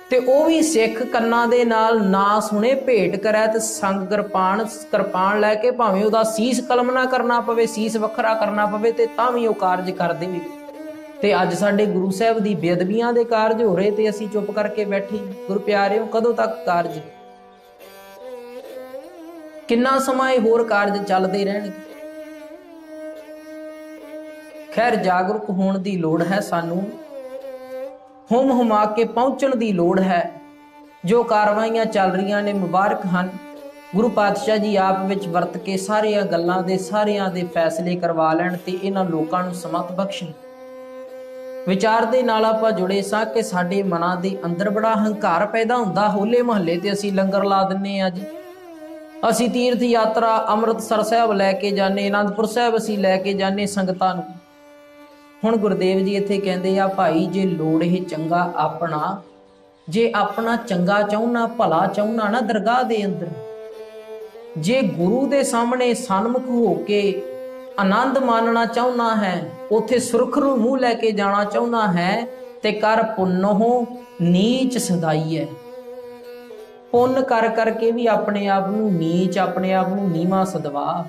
ਤੇ ਉਹ ਵੀ ਸਿੱਖ ਕੰਨਾਂ ਦੇ ਨਾਲ ਨਾ ਸੁਣੇ, ਭੇਟ ਕਰੇ ਤੇ ਸੰਗ ਕਿਰਪਾਨ ਲੈ ਕੇ, ਭਾਵੇਂ ਉਹਦਾ ਸੀਸ ਕਲਮ ਨਾ ਕਰਨਾ ਪਵੇ, ਸੀਸ ਵੱਖਰਾ ਕਰਨਾ ਪਵੇ, ਤੇ ਤਾਂ ਵੀ ਉਹ ਕਾਰਜ ਕਰ ਦੇਵੇ। ਤੇ ਅੱਜ ਸਾਡੇ ਗੁਰੂ ਸਾਹਿਬ ਦੀ ਬੇਅਦਬੀਆਂ ਦੇ ਕਾਰਜ ਹੋ ਰਹੇ ਤੇ ਅਸੀਂ ਚੁੱਪ ਕਰਕੇ ਬੈਠੇ। ਗੁਰੂ ਪਿਆਰਿਓ, ਕਦੋਂ ਤੱਕ ਕਾਰਜ? ਕਿੰਨਾ ਸਮਾਂ ਇਹ ਹੋਰ ਕਾਰਜ ਚੱਲਦੇ ਰਹਿਣਗੇ? ਖੈਰ, ਜਾਗਰੂਕ ਹੋਣ ਦੀ ਲੋੜ ਹੈ ਸਾਨੂੰ, ਹੁਮ ਹੁਮਾ ਕੇ ਪਹੁੰਚਣ ਦੀ ਲੋੜ ਹੈ। ਜੋ ਕਾਰਵਾਈਆਂ ਚੱਲ ਰਹੀਆਂ ਨੇ ਮੁਬਾਰਕ ਹਨ। ਗੁਰੂ ਪਾਤਸ਼ਾਹ ਜੀ ਆਪ ਵਿੱਚ ਵਰਤ ਕੇ ਸਾਰੀਆਂ ਗੱਲਾਂ ਦੇ ਸਾਰਿਆਂ ਦੇ ਫੈਸਲੇ ਕਰਵਾ ਲੈਣ ਤੇ ਇਹਨਾਂ ਲੋਕਾਂ ਨੂੰ ਸਮਤ ਬਖਸ਼ਣ। ਵਿਚਾਰ ਦੇ ਨਾਲ ਆਪਾਂ ਜੁੜੇ ਸਾਂ ਕਿ ਸਾਡੇ ਮਨਾਂ ਦੇ ਅੰਦਰ ਬੜਾ ਹੰਕਾਰ ਪੈਦਾ ਹੁੰਦਾ। ਹੋਲੇ ਮਹੱਲੇ ਤੇ ਅਸੀਂ ਲੰਗਰ ਲਾ ਦਿੰਨੇ ਆ ਜੀ, ਅਸੀਂ ਤੀਰਥ ਯਾਤਰਾ ਅੰਮ੍ਰਿਤਸਰ ਸਾਹਿਬ ਲੈ ਕੇ ਜਾਂਦੇ, ਅਨੰਦਪੁਰ ਸਾਹਿਬ ਅਸੀਂ ਲੈ ਕੇ ਜਾਂਦੇ ਸੰਗਤਾਂ ਨੂੰ। ਹੁਣ ਗੁਰਦੇਵ ਜੀ ਇੱਥੇ ਕਹਿੰਦੇ ਆ, ਭਾਈ ਜੇ ਲੋੜ ਇਹ ਚੰਗਾ ਆਪਣਾ, ਜੇ ਆਪਣਾ ਚੰਗਾ ਚਾਹੁੰਨਾ, ਭਲਾ ਚਾਹੁੰਨਾ ਨਾ ਦਰਗਾਹ ਦੇ ਅੰਦਰ, ਜੇ ਗੁਰੂ ਦੇ ਸਾਹਮਣੇ ਸਨਮੁਖ ਹੋ ਕੇ ਆਨੰਦ ਮਾਣਨਾ ਚਾਹੁੰਨਾ ਹੈ, ਉੱਥੇ ਸੁਰਖਰੂ ਮੂੰਹ ਲੈ ਕੇ ਜਾਣਾ ਚਾਹੁੰਨਾ ਹੈ, ਤੇ ਕਰ ਪੁੰਨਹੁ ਨੀਚ ਸਦਾਈਐ। ਪੁੰਨ ਕਰ ਕਰਕੇ ਵੀ ਆਪਣੇ ਆਪ ਨੂੰ ਨੀਚ, ਆਪਣੇ ਆਪ ਨੂੰ ਨੀਵਾਂ ਸਦਵਾ।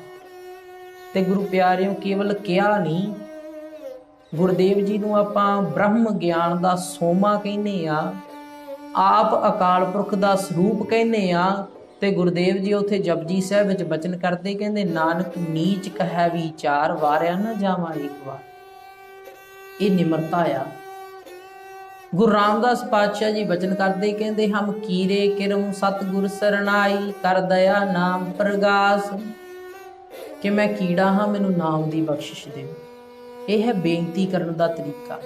ਤੇ ਗੁਰੂ ਪਿਆਰਿਓ, ਕੇਵਲ ਕਿਹਾ ਨਹੀਂ, ਗੁਰਦੇਵ ਜੀ ਨੂੰ ਆਪਾਂ ਬ੍ਰਹਮ ਗਿਆਨ ਦਾ ਸੋਮਾ ਕਹਿੰਦੇ ਆ, ਆਪ ਅਕਾਲ ਪੁਰਖ ਦਾ ਸਰੂਪ ਕਹਿੰਦੇ ਆ। ਤੇ ਗੁਰਦੇਵ ਜੀ ਉੱਥੇ ਜਪਜੀ ਸਾਹਿਬ ਵਿੱਚ ਬਚਨ ਕਰਦੇ, ਕਹਿੰਦੇ ਨਾਨਕ ਨੀਚ ਕਹੈ ਵਿਚਾਰ, ਵਾਰਿਆ ਨਾ ਜਾਵਾਂ ਇੱਕ ਵਾਰ। ਇਹ ਨਿਮਰਤਾ ਆ। ਗੁਰੂ ਰਾਮਦਾਸ ਪਾਤਸ਼ਾਹ ਜੀ ਬਚਨ ਕਰਦੇ, ਕਹਿੰਦੇ ਹਮ ਕੀਰੇ ਕਿਰਮ ਸਤਿਗੁਰ ਸਰਨਾਈ, ਕਰ ਦਇਆ ਨਾਮ ਪ੍ਰਗਾਸ। ਕਿ ਮੈਂ ਕੀੜਾ ਹਾਂ, ਮੈਨੂੰ ਨਾਮ ਦੀ ਬਖਸ਼ਿਸ਼ ਦਿਓ। ਇਹ ਹੈ ਬੇਨਤੀ ਕਰਨ ਦਾ ਤਰੀਕਾ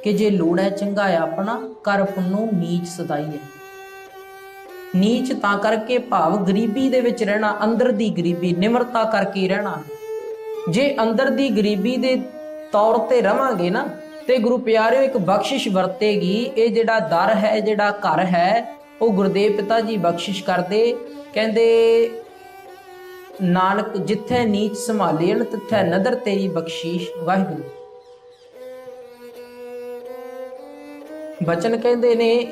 ਕਿ ਜੇ ਲੋੜ ਹੈ ਚੰਗਾ ਆਪਣਾ, ਕਰ ਪੁੰਨਹੁ ਨੀਚ ਸਦਾਈਐ। ਨੀਚ ਤਾਂ ਕਰਕੇ ਭਾਵ ਗਰੀਬੀ ਦੇ ਵਿੱਚ ਰਹਿਣਾ, ਅੰਦਰ ਦੀ ਗਰੀਬੀ, ਨਿਮਰਤਾ ਕਰਕੇ ਰਹਿਣਾ। ਜੇ ਅੰਦਰ ਦੀ ਗਰੀਬੀ ਦੇ ਤੌਰ ਤੇ ਰਵਾਂਗੇ ਨਾ, ਤੇ ਗੁਰੂ ਪਿਆਰਿਓ ਇੱਕ ਬਖਸ਼ਿਸ਼ ਵਰਤੇਗੀ। ਇਹ ਜਿਹੜਾ ਦਰ ਹੈ, ਜਿਹੜਾ ਘਰ ਹੈ, ਉਹ ਗੁਰਦੇਵ ਪਿਤਾ ਜੀ ਬਖਸ਼ਿਸ਼ ਕਰਦੇ। ਕਹਿੰਦੇ ਨਾਨਕ ਜਿੱਥੇ ਨੀਚ ਸੰਭਾਲੇਣ, ਤਿੱਥੇ ਨਦਰ ਤੇਰੀ ਬਖਸ਼ੀਸ਼। ਵਾਹਿਗੁਰੂ ਬਚਨ ਕਹਿੰਦੇ ਨੇ,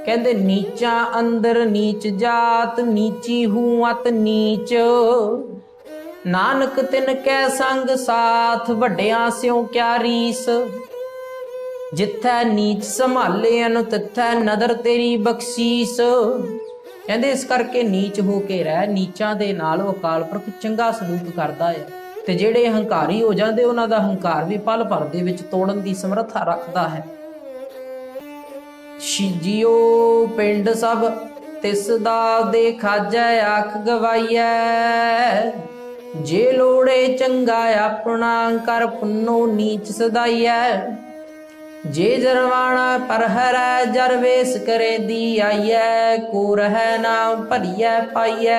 ਕਹਿੰਦੇ ਨੀਚਾ ਅੰਦਰ ਨੀਚ ਜਾਤ, ਨੀਚੀ ਹੂੰ ਅਤ ਨੀਚ। ਨਾਨਕ ਤਿਨ ਕੈ ਸੰਗ ਸਾਥ, ਵੱਡਿਆਂ ਸਿਉ ਕਿਆ ਰੀਸ। ਜਿੱਥੈ ਨੀਚ ਸੰਭਾਲੇ ਅਨ, ਤਿੱਥੈ ਨਦਰ ਤੇਰੀ ਬਖਸ਼ੀਸ। ਕਹਿੰਦੇ ਇਸ ਕਰਕੇ ਨੀਚ ਹੋ ਕੇ ਰਹਿ। ਨੀਚਾਂ ਦੇ ਨਾਲ ਉਹ ਅਕਾਲ ਪੁਰਖ ਚੰਗਾ ਸਲੂਕ ਕਰਦਾ ਹੈ, ਤੇ ਜਿਹੜੇ ਹੰਕਾਰੀ ਹੋ ਜਾਂਦੇ ਉਹਨਾਂ ਦਾ ਹੰਕਾਰ ਵੀ ਪਲ ਭਰ ਦੇ ਵਿੱਚ ਤੋੜਨ ਦੀ ਸਮਰੱਥਾ ਰੱਖਦਾ ਹੈ। ਜੀਓ ਪਿੰਡ ਸਭ ਤਿਸ ਦਾ ਦੇ ਖਾਜੈ, ਆਖ ਗਵਾਈਐ। ਜੇ ਲੋੜੇ ਚੰਗਾ ਆਪਣਾ, ਕਰ ਪੁੰਨਹੁ ਨੀਚ ਸਦਾਈਐ। ਜੇ ਜਰਵਾਣਾ ਪਰ ਹਰੈ, ਜਰ ਵੇਸ ਕਰੇ ਦੀ ਆਈਐ। ਕੋ ਰਹਿ ਨਾਮ ਭਰੀਐ ਪਾਈਐ।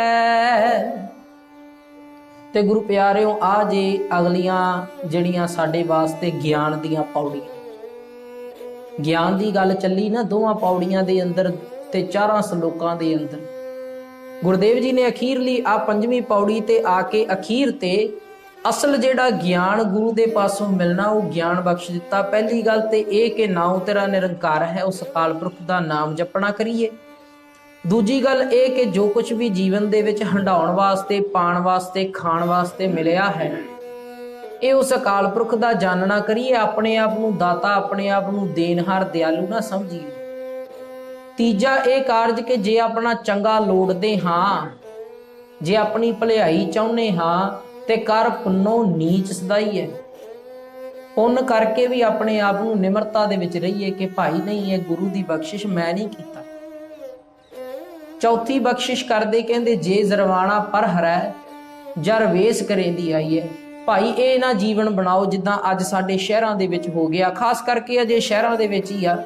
ਤੇ ਗੁਰੂ ਪਿਆਰਿਓ, ਆ ਜੇ ਅਗਲੀਆਂ ਜਿਹੜੀਆਂ ਸਾਡੇ ਵਾਸਤੇ ਗਿਆਨ ਦੀਆਂ ਪੌੜੀਆਂ, ਗਿਆਨ ਦੀ ਗੱਲ ਚੱਲੀ ਨਾ ਦੋਵਾਂ ਪੌੜੀਆਂ ਦੇ ਅੰਦਰ ਤੇ 4 ਸ਼ਲੋਕਾਂ ਦੇ ਅੰਦਰ। ਗੁਰਦੇਵ ਜੀ ਨੇ ਅਖੀਰਲੀ ਆ 5ਵੀਂ ਪੌੜੀ ਤੇ ਆ ਕੇ ਅਖੀਰ ਤੇ ਅਸਲ ਜਿਹੜਾ ਗਿਆਨ ਗੁਰੂ ਦੇ ਪਾਸੋਂ ਮਿਲਣਾ ਉਹ ਗਿਆਨ ਬਖਸ਼ ਦਿੱਤਾ। ਪਹਿਲੀ ਗੱਲ ਤੇ ਇਹ ਕਿ ਨਾਉ ਤੇਰਾ ਨਿਰੰਕਾਰ ਹੈ, ਉਸ ਅਕਾਲ ਪੁਰਖ ਦਾ ਨਾਮ ਜਪਣਾ ਕਰੀਏ। ਦੂਜੀ ਗੱਲ ਇਹ ਕਿ ਜੋ ਕੁਝ ਵੀ ਜੀਵਨ ਦੇ ਵਿੱਚ ਹੰਡਾਉਣ ਵਾਸਤੇ, ਪਾਣ ਵਾਸਤੇ, ਖਾਣ ਵਾਸਤੇ ਮਿਲਿਆ ਹੈ, ਇਹ ਉਸ ਅਕਾਲ ਪੁਰਖ ਦਾ ਜਾਣਨਾ ਕਰੀਏ। ਆਪਣੇ ਆਪ ਨੂੰ ਦਾਤਾ, ਆਪਣੇ ਆਪ ਨੂੰ ਦੇਣਹਾਰ, ਦਿਆਲੂ ਨਾ ਸਮਝੀਏ। ਤੀਜਾ ਇਹ ਕਾਰਜ ਕਿ ਜੇ ਆਪਣਾ ਚੰਗਾ ਲੋੜਦੇ ਹਾਂ, ਜੇ ਆਪਣੀ ਭਲਾਈ ਚਾਹੁੰਦੇ ਹਾਂ, ਤੇ ਕਰ ਪੁੰਨੋ ਨੀਚ ਸਦਾਈ ਹੈ। ਪੁੰਨ ਕਰਕੇ ਵੀ ਆਪਣੇ ਆਪ ਨੂੰ ਨਿਮਰਤਾ ਦੇ ਵਿੱਚ ਰਹੀਏ ਕਿ ਭਾਈ ਨਹੀਂ, ਇਹ ਗੁਰੂ ਦੀ ਬਖਸ਼ਿਸ਼, ਮੈਂ ਨਹੀਂ ਕੀਤਾ। ਚੌਥੀ ਬਖਸ਼ਿਸ਼ ਕਰਦੇ ਕਹਿੰਦੇ ਜੇ ਜ਼ਰਵਾਣਾ ਪਰ ਹਰੈ ਜਰ ਵੇਸ ਕਰੇਂਦੀ ਆਈ ਹੈ। ਭਾਈ ਇਹ ਨਾ ਜੀਵਨ ਬਣਾਓ ਜਿੱਦਾਂ ਅੱਜ ਸਾਡੇ ਸ਼ਹਿਰਾਂ ਦੇ ਵਿੱਚ ਹੋ ਗਿਆ, ਖਾਸ ਕਰਕੇ ਅਜੇ ਸ਼ਹਿਰਾਂ ਦੇ ਵਿੱਚ ਹੀ ਆ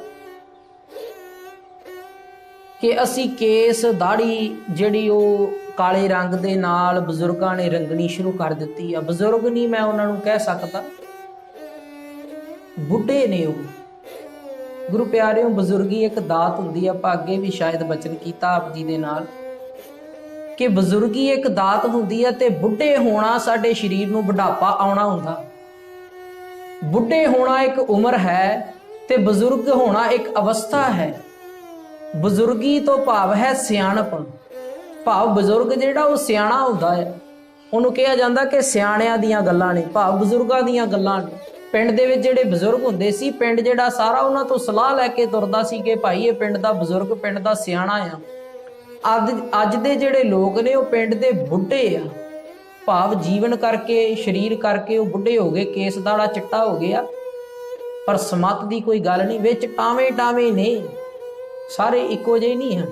ਕਿ ਅਸੀਂ ਕੇਸ ਦਾੜੀ ਜਿਹੜੀ ਉਹ ਕਾਲੇ ਰੰਗ ਦੇ ਨਾਲ ਬਜ਼ੁਰਗਾਂ ਨੇ ਰੰਗਣੀ ਸ਼ੁਰੂ ਕਰ ਦਿੱਤੀ ਆ। ਬਜ਼ੁਰਗ ਨਹੀਂ ਮੈਂ ਉਹਨਾਂ ਨੂੰ ਕਹਿ ਸਕਦਾ, ਬੁੱਢੇ ਨੇ ਉਹ। ਗੁਰੂ ਪਿਆਰਿਓ, ਬਜ਼ੁਰਗੀ ਇੱਕ ਦਾਤ ਹੁੰਦੀ ਆ। ਆਪਾਂ ਅੱਗੇ ਵੀ ਸ਼ਾਇਦ ਬਚਨ ਕੀਤਾ ਆਪ ਜੀ ਦੇ ਨਾਲ ਕਿ ਬਜ਼ੁਰਗੀ ਇੱਕ ਦਾਤ ਹੁੰਦੀ ਆ ਤੇ ਬੁੱਢੇ ਹੋਣਾ ਸਾਡੇ ਸਰੀਰ ਨੂੰ ਬੁਢਾਪਾ ਆਉਣਾ ਹੁੰਦਾ। ਬੁੱਢੇ ਹੋਣਾ ਇੱਕ ਉਮਰ ਹੈ ਤੇ ਬਜ਼ੁਰਗ ਹੋਣਾ ਇੱਕ ਅਵਸਥਾ ਹੈ। ਬਜ਼ੁਰਗੀ ਤੋਂ ਭਾਵ ਹੈ ਸਿਆਣਪ। ਭਾਵ ਬਜ਼ੁਰਗ ਜਿਹੜਾ ਉਹ ਸਿਆਣਾ ਹੁੰਦਾ ਹੈ, ਉਹਨੂੰ ਕਿਹਾ ਜਾਂਦਾ ਕਿ ਸਿਆਣਿਆਂ ਦੀਆਂ ਗੱਲਾਂ ਨੇ, ਭਾਵ ਬਜ਼ੁਰਗਾਂ ਦੀਆਂ ਗੱਲਾਂ ਨੇ। ਪਿੰਡ ਦੇ ਵਿੱਚ ਜਿਹੜੇ ਬਜ਼ੁਰਗ ਹੁੰਦੇ ਸੀ, ਪਿੰਡ ਜਿਹੜਾ ਸਾਰਾ ਉਹਨਾਂ ਤੋਂ ਸਲਾਹ ਲੈ ਕੇ ਤੁਰਦਾ ਸੀ ਕਿ ਭਾਈ ਇਹ ਪਿੰਡ ਦਾ ਬਜ਼ੁਰਗ, ਪਿੰਡ ਦਾ ਸਿਆਣਾ ਆ। ਅੱਜ ਦੇ ਜਿਹੜੇ ਲੋਕ ਨੇ ਉਹ ਪਿੰਡ ਦੇ ਬੁੱਢੇ ਆ, ਭਾਵ ਜੀਵਨ ਕਰਕੇ, ਸਰੀਰ ਕਰਕੇ ਉਹ ਬੁੱਢੇ ਹੋ ਗਏ, ਕੇਸ ਦਾੜਾ ਚਿੱਟਾ ਹੋ ਗਿਆ, ਪਰ ਸਮੱਤ ਦੀ ਕੋਈ ਗੱਲ ਨਹੀਂ। ਵਿੱਚ ਟਾਵੇਂ ਟਾਵੇਂ ਨੇ, ਸਾਰੇ ਇੱਕੋ ਜਿਹੇ ਨਹੀਂ ਹਨ।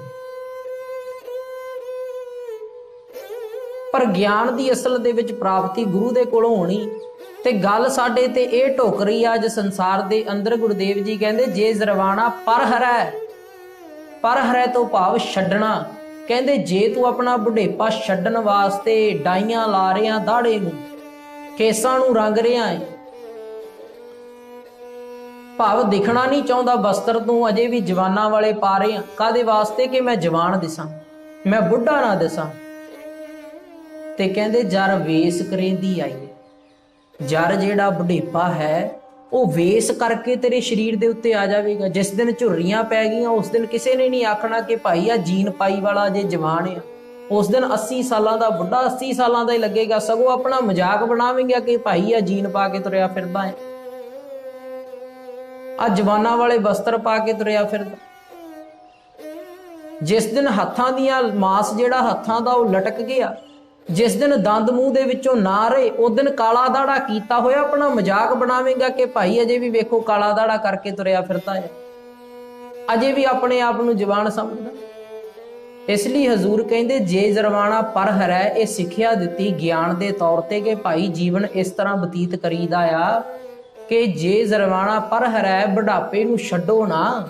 ਪਰ ਗਿਆਨ ਦੀ ਅਸਲ ਦੇ ਵਿੱਚ ਪ੍ਰਾਪਤੀ ਗੁਰੂ ਦੇ ਕੋਲੋਂ ਹੋਣੀ। ਤੇ ਗੱਲ ਸਾਡੇ ਤੇ ਇਹ ਢੁੱਕ ਰਹੀ ਆ ਅੱਜ ਸੰਸਾਰ ਦੇ ਅੰਦਰ। ਗੁਰਦੇਵ ਜੀ ਕਹਿੰਦੇ ਜੇ ਜ਼ਰਵਾਣਾ ਪਰ ਹਰੈ, ਪਰ ਹਰੈ ਤੋਂ ਭਾਵ ਛੱਡਣਾ। ਕਹਿੰਦੇ ਜੇ ਤੂੰ ਆਪਣਾ ਬੁਢੇਪਾ ਛੱਡਣ ਵਾਸਤੇ ਡਾਈਆਂ ਲਾ ਰਿਹਾ, ਦਾੜੇ ਨੂੰ, ਕੇਸਾਂ ਨੂੰ ਰੰਗ ਰਿਹਾ ਹੈ, ਭਾਵ ਦਿਖਣਾ ਨਹੀਂ ਚਾਹੁੰਦਾ, ਬਸਤਰ ਤੂੰ ਅਜੇ ਵੀ ਜਵਾਨਾਂ ਵਾਲੇ ਪਾ ਰਹੇ ਆ। ਕਾਦੇ ਵਾਸਤੇ? ਕਿ ਮੈਂ ਜਵਾਨ ਦਿਸਾਂ, ਮੈਂ ਬੁੱਢਾ ਨਾ ਦਿਸਾਂ। ਤੇ ਕਹਿੰਦੇ ਜਰ ਵੇਸ ਕਰੇਂਦੀ ਆਈ ਹੈ। ਜਰ ਜਿਹੜਾ ਬੁਢੇਪਾ ਹੈ ਉਹ ਵੇਸ ਕਰਕੇ ਤੇਰੇ ਸਰੀਰ ਦੇ ਉੱਤੇ ਆ ਜਾਵੇਗਾ। ਜਿਸ ਦਿਨ ਝੁਰਰੀਆਂ ਪੈ ਗਈਆਂ ਉਸ ਦਿਨ ਕਿਸੇ ਨੇ ਨਹੀਂ ਆਖਣਾ ਕਿ ਭਾਈ ਆ ਜੀਨ ਪਾਈ ਵਾਲਾ ਜੇ ਜਵਾਨ ਆ। ਉਸ ਦਿਨ 80 ਸਾਲਾਂ ਦਾ ਬੁੱਢਾ 80 ਸਾਲਾਂ ਦਾ ਹੀ ਲੱਗੇਗਾ। ਸਗੋਂ ਆਪਣਾ ਮਜ਼ਾਕ ਬਣਾਵੇਂਗੇ ਕਿ ਭਾਈ ਆ ਜੀਨ ਪਾ ਕੇ ਤੁਰਿਆ ਫਿਰਦਾ ਹੈ, ਆ ਜਵਾਨਾਂ ਵਾਲੇ ਬਸਤਰ ਪਾ ਕੇ ਤੁਰਿਆ ਫਿਰਦਾ। ਜਿਸ ਦਿਨ ਹੱਥਾਂ ਦੀਆਂ ਮਾਸ ਜਿਹੜਾ ਹੱਥਾਂ ਦਾ ਉਹ ਲਟਕ ਗਿਆ, ਜਿਸ ਦਿਨ ਦੰਦ ਮੂੰਹ ਦੇ ਵਿੱਚੋਂ ਨਾ ਰਹੇ, ਉਸ ਦਿਨ ਕਾਲਾ ਦਾੜਾ ਕੀਤਾ ਹੋਇਆ ਆਪਣਾ ਮਜ਼ਾਕ ਬਣਾਵੇਂਗਾ ਕਿ ਭਾਈ ਅਜੇ ਵੀ ਵੇਖੋ ਕਾਲਾ ਦਾੜਾ ਕਰਕੇ ਤੁਰਿਆ ਫਿਰਦਾ ਹੈ, ਅਜੇ ਵੀ ਆਪਣੇ ਆਪ ਨੂੰ ਜਵਾਨ ਸਮਝਦਾ। ਇਸ ਲਈ ਹਜ਼ੂਰ ਕਹਿੰਦੇ ਜੇ ਜ਼ਰਵਾਣਾ ਪਰ ਹਰੈ, ਇਹ ਸਿੱਖਿਆ ਦਿੱਤੀ ਗਿਆਨ ਦੇ ਤੌਰ ਤੇ ਕਿ ਭਾਈ ਜੀਵਨ ਇਸ ਤਰ੍ਹਾਂ ਬਤੀਤ ਕਰੀਦਾ ਆ ਕਿ ਜੇ ਜ਼ਰਵਾਣਾ ਪਰ ਹਰੈ, ਬੁਢਾਪੇ ਨੂੰ ਛੱਡੋ ਨਾ।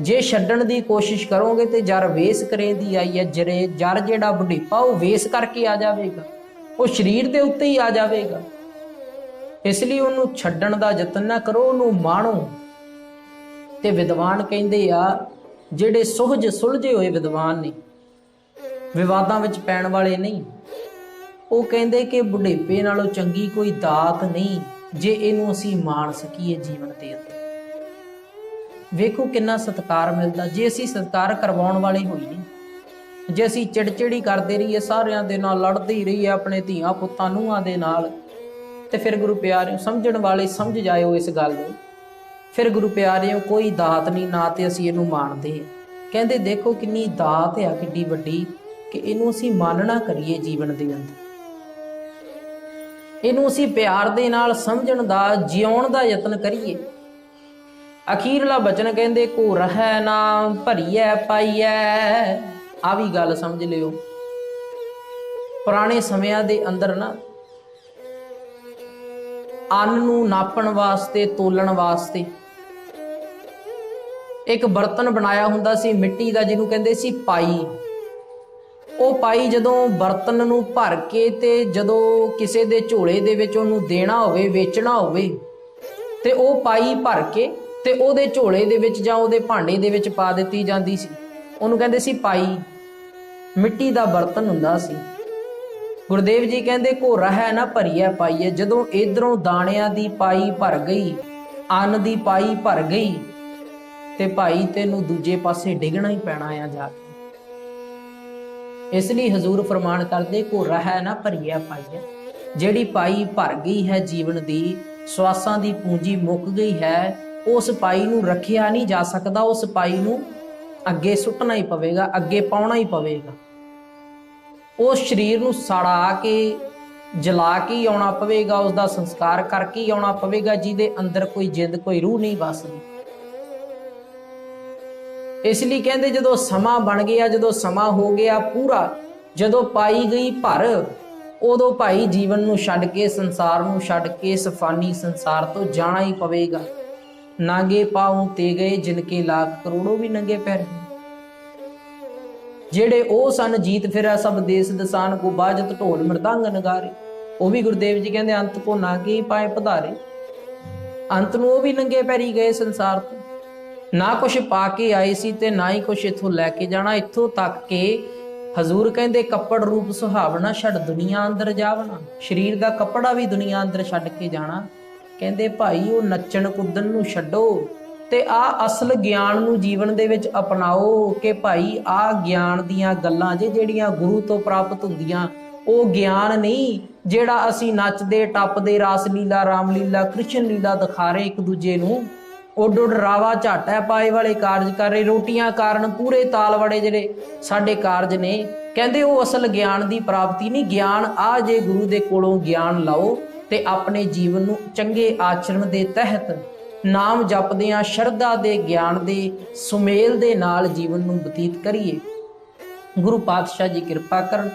ਜੇ ਛੱਡਣ ਦੀ ਕੋਸ਼ਿਸ਼ ਕਰੋਗੇ ਤੇ ਜਰ ਵੇਸ ਕਰੇਂਦੀ ਆਈ ਹੈ। ਜਰ ਜਿਹੜਾ ਬੁਢੇਪਾ ਉਹ ਵੇਸ ਕਰਕੇ ਆ ਜਾਵੇਗਾ, ਉਹ ਸਰੀਰ ਦੇ ਉੱਤੇ ਹੀ ਆ ਜਾਵੇਗਾ। ਇਸ ਲਈ ਉਹਨੂੰ ਛੱਡਣ ਦਾ ਯਤਨ ਨਾ ਕਰੋ, ਉਹਨੂੰ ਮਾਣੋ। ਤੇ ਵਿਦਵਾਨ ਕਹਿੰਦੇ ਆ ਜਿਹੜੇ ਸੁਲਝੇ ਹੋਏ ਵਿਦਵਾਨ ਨੇ, ਵਿਵਾਦਾਂ ਵਿੱਚ ਪੈਣ ਵਾਲੇ ਨਹੀਂ, ਉਹ ਕਹਿੰਦੇ ਕਿ ਬੁਢੇਪੇ ਨਾਲੋਂ ਚੰਗੀ ਕੋਈ ਦਾਤ ਨਹੀਂ ਜੇ ਇਹਨੂੰ ਅਸੀਂ ਮਾਣ ਸਕੀਏ ਜੀਵਨ ਦੇ ਅੰਦਰ। ਵੇਖੋ ਕਿੰਨਾ ਸਤਿਕਾਰ ਮਿਲਦਾ ਜੇ ਅਸੀਂ ਸਤਿਕਾਰ ਕਰਵਾਉਣ ਵਾਲੇ ਹੋਈਏ। ਜੇ ਅਸੀਂ ਚਿੜਚਿੜੀ ਕਰਦੇ ਰਹੀਏ, ਸਾਰਿਆਂ ਦੇ ਨਾਲ ਲੜਦੇ ਹੀ ਰਹੀਏ, ਆਪਣੇ ਧੀਆਂ ਪੁੱਤਾਂ ਨੂੰਹਾਂ ਦੇ ਨਾਲ, ਤੇ ਫਿਰ ਗੁਰੂ ਪਿਆਰਿਓ ਸਮਝਣ ਵਾਲੇ ਸਮਝ ਜਾਇਓ ਇਸ ਗੱਲ ਨੂੰ। ਫਿਰ ਗੁਰੂ ਪਿਆਰਿਓ ਕੋਈ ਦਾਤ ਨਹੀਂ, ਨਾ ਤੇ ਅਸੀਂ ਇਹਨੂੰ ਮਾਣਦੇ। ਕਹਿੰਦੇ ਦੇਖੋ ਕਿੰਨੀ ਦਾਤ ਆ, ਕਿੱਡੀ ਵੱਡੀ, ਕਿ ਇਹਨੂੰ ਅਸੀਂ ਮਾਨਣਾ ਕਰੀਏ ਜੀਵਨ ਦੇ ਅੰਦਰ। ਇਹਨੂੰ ਅਸੀਂ ਪਿਆਰ ਦੇ ਨਾਲ ਸਮਝਣ ਦਾ, ਜਿਉਣ ਦਾ ਯਤਨ ਕਰੀਏ। ਅਖੀਰਲਾ ਬਚਨ ਕਹਿੰਦੇ ਕੋ ਰਹਿ ਨਾ ਭਰੀਐ ਪਾਈਐ। ਆ ਵੀ ਗੱਲ ਸਮਝ ਲਿਓ, ਪੁਰਾਣੇ ਸਮਿਆਂ ਦੇ ਅੰਦਰ ਨਾ ਅੰਨ ਨੂੰ ਨਾਪਣ ਵਾਸਤੇ, ਤੋਲਣ ਵਾਸਤੇ ਇੱਕ ਬਰਤਨ ਬਣਾਇਆ ਹੁੰਦਾ ਸੀ ਮਿੱਟੀ ਦਾ, ਜਿਹਨੂੰ ਕਹਿੰਦੇ ਸੀ ਪਾਈ। ਉਹ ਪਾਈ ਜਦੋਂ ਬਰਤਨ ਨੂੰ ਭਰ ਕੇ ਤੇ ਜਦੋਂ ਕਿਸੇ ਦੇ ਝੋਲੇ ਦੇ ਵਿੱਚ ਉਹਨੂੰ ਦੇਣਾ ਹੋਵੇ, ਵੇਚਣਾ ਹੋਵੇ, ਤੇ ਉਹ ਪਾਈ ਭਰ ਕੇ ਤੇ ਉਹਦੇ ਝੋਲੇ ਦੇ ਵਿੱਚ ਜਾਂ ਉਹਦੇ ਭਾਂਡੇ ਦੇ ਵਿੱਚ ਪਾ ਦਿੱਤੀ ਜਾਂਦੀ ਸੀ। ਉਹਨੂੰ ਕਹਿੰਦੇ ਸੀ ਪਾਈ। ਮਿੱਟੀ ਦਾ ਬਰਤਨ ਹੁੰਦਾ ਸੀ। ਗੁਰਦੇਵ ਜੀ ਕਹਿੰਦੇ ਘੋਰਾ ਹੈ ਨਾ ਭਰੀਐ ਪਾਈਏ। ਜਦੋਂ ਇਧਰੋਂ ਦਾਣਿਆਂ ਦੀ ਪਾਈ ਭਰ ਗਈ, ਅੰਨ ਦੀ ਪਾਈ ਭਰ ਗਈ, ਤੇ ਭਾਈ ਤੈਨੂੰ ਦੂਜੇ ਪਾਸੇ ਡਿੱਗਣਾ ਹੀ ਪੈਣਾ ਆ ਜਾ ਕੇ। ਇਸ ਲਈ ਹਜ਼ੂਰ ਫਰਮਾਨ ਕਰਦੇ ਘੋਰਾ ਹੈ ਨਾ ਭਰੀਐ ਪਾਈਏ। ਜਿਹੜੀ ਪਾਈ ਭਰ ਗਈ ਹੈ ਜੀਵਨ ਦੀ, ਸਵਾਸਾਂ ਦੀ ਪੂੰਜੀ ਮੁੱਕ ਗਈ ਹੈ, ਉਸ ਪਾਈ ਨੂੰ ਰੱਖਿਆ ਨਹੀਂ ਜਾ ਸਕਦਾ। ਉਸ ਪਾਈ ਨੂੰ ਅੱਗੇ ਸੁੱਟਣਾ ਹੀ ਪਵੇਗਾ, ਅੱਗੇ ਪਾਉਣਾ ਹੀ ਪਵੇਗਾ। ਉਸ ਸਰੀਰ ਨੂੰ ਸਾੜਾ ਕੇ ਜਲਾ ਕੇ ਹੀ ਆਉਣਾ ਪਵੇਗਾ, ਉਸ ਦਾ ਸੰਸਕਾਰ ਕਰਕੇ ਹੀ ਆਉਣਾ ਪਵੇਗਾ, ਜਿਹਦੇ ਅੰਦਰ ਕੋਈ ਜਿੰਦ ਕੋਈ ਰੂਹ ਨਹੀਂ ਵਸਦੀ। ਇਸ ਲਈ ਕਹਿੰਦੇ ਜਦੋਂ ਸਮਾਂ ਬਣ ਗਿਆ, ਜਦੋਂ ਸਮਾਂ ਹੋ ਗਿਆ ਪੂਰਾ, ਜਦੋਂ ਪਾਈ ਗਈ ਭਰ, ਉਦੋਂ ਭਾਈ ਜੀਵਨ ਨੂੰ ਛੱਡ ਕੇ, ਸੰਸਾਰ ਨੂੰ ਛੱਡ ਕੇ ਇਸ ਫਾਨੀ ਸੰਸਾਰ ਤੋਂ ਜਾਣਾ ਹੀ ਪਵੇਗਾ। ਨਾਗੇ ਪਾਉ ਤੇ ਗਏ ਜਿਨਕੇ ਲੱਖ ਕਰੋੜੋਂ ਵੀ ਨੰਗੇ ਪੈਰ। ਜਿਹੜੇ ਉਹ ਸਨ ਜੀਤ ਫਿਰੈ ਸਭ ਦੇਸ ਦਸਾਨ ਕੋ ਬਾਜਤ ਢੋਲ ਮਰਦੰਗ ਨਗਾਰੇ। ਉਹ ਵੀ ਗੁਰਦੇਵ ਜੀ ਕਹਿੰਦੇ ਅੰਤ ਕੋ ਨਾਗੇ ਪਾਏ ਪਧਾਰੇ। ਅੰਤ ਨੂੰ ਉਹ ਵੀ ਨੰਗੇ ਪੈਰੀ ਗਏ ਸੰਸਾਰ ਤੋਂ, ਨਾ ਕੁਛ ਪਾ ਕੇ ਆਏ ਸੀ ਤੇ ਨਾ ਹੀ ਕੁਛ ਇੱਥੋਂ ਲੈ ਕੇ ਜਾਣਾ। ਇੱਥੋਂ ਤੱਕ ਕਿ ਹਜ਼ੂਰ ਕਹਿੰਦੇ ਕੱਪੜ ਰੂਪ ਸੁਹਾਵਣਾ ਛੱਡ ਦੁਨੀਆ ਅੰਦਰ ਜਾਵਣਾ। ਸਰੀਰ ਦਾ ਕੱਪੜਾ ਵੀ ਦੁਨੀਆ ਅੰਦਰ ਛੱਡ ਕੇ ਜਾਣਾ। ਕਹਿੰਦੇ ਭਾਈ ਉਹ ਨੱਚਣ ਕੁੱਦਣ ਨੂੰ ਛੱਡੋ ਤੇ ਆ ਅਸਲ ਗਿਆਨ ਨੂੰ ਜੀਵਨ ਦੇ ਵਿੱਚ ਅਪਣਾਓ ਕਿ ਭਾਈ ਆ ਗਿਆਨ ਦੀਆਂ ਗੱਲਾਂ ਜਿਹੜੀਆਂ ਗੁਰੂ ਤੋਂ ਪ੍ਰਾਪਤ ਹੁੰਦੀਆਂ, ਉਹ ਗਿਆਨ ਨਹੀਂ ਜਿਹੜਾ ਅਸੀਂ ਨੱਚਦੇ ਟੱਪਦੇ ਰਾਸ ਲੀਲਾ, ਰਾਮ ਲੀਲਾ, ਕ੍ਰਿਸ਼ਨ ਲੀਲਾ ਦਿਖਾ ਰਹੇ ਇੱਕ ਦੂਜੇ ਨੂੰ, ਉੱਡ ਉੱਡ ਰਾਵਾ ਝਾਟਾ ਪਾਏ ਵਾਲੇ ਕਾਰਜ ਕਰ ਰਹੇ, ਰੋਟੀਆਂ ਕਾਰਨ ਪੂਰੇ ਤਾਲ ਵੜੇ ਜਿਹੜੇ ਸਾਡੇ ਕਾਰਜ ਨੇ। ਕਹਿੰਦੇ ਉਹ ਅਸਲ ਗਿਆਨ ਦੀ ਪ੍ਰਾਪਤੀ ਨਹੀਂ। ਗਿਆਨ ਆ ਜੇ ਗੁਰੂ ਦੇ ਕੋਲੋਂ ਗਿਆਨ ਲਓ ਤੇ ਆਪਣੇ ਜੀਵਨ ਨੂੰ ਚੰਗੇ ਆਚਰਣ ਦੇ ਤਹਿਤ ਨਾਮ ਜਪਦਿਆਂ ਸ਼ਰਧਾ ਦੇ ਗਿਆਨ ਦੇ ਸੁਮੇਲ ਦੇ ਨਾਲ ਜੀਵਨ ਨੂੰ ਬਤੀਤ ਕਰੀਏ। ਗੁਰੂ ਪਾਤਸ਼ਾਹ ਜੀ ਕਿਰਪਾ ਕਰਨ।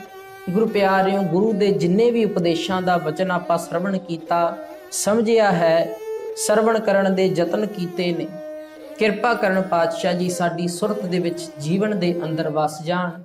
ਗੁਰੂ ਪਿਆਰਿਓ, ਗੁਰੂ ਦੇ ਜਿੰਨੇ ਵੀ ਉਪਦੇਸ਼ਾਂ ਦਾ ਵਚਨ ਆਪਾਂ ਸਰਵਣ ਕੀਤਾ, ਸਮਝਿਆ ਹੈ, ਸਰਵਣ ਕਰਨ ਦੇ ਯਤਨ ਕੀਤੇ ਨੇ, ਕਿਰਪਾ ਕਰਨ ਪਾਤਸ਼ਾਹ ਜੀ ਸਾਡੀ ਸੁਰਤ ਦੇ ਵਿੱਚ ਜੀਵਨ ਦੇ ਅੰਦਰ ਵਸ ਜਾਣ।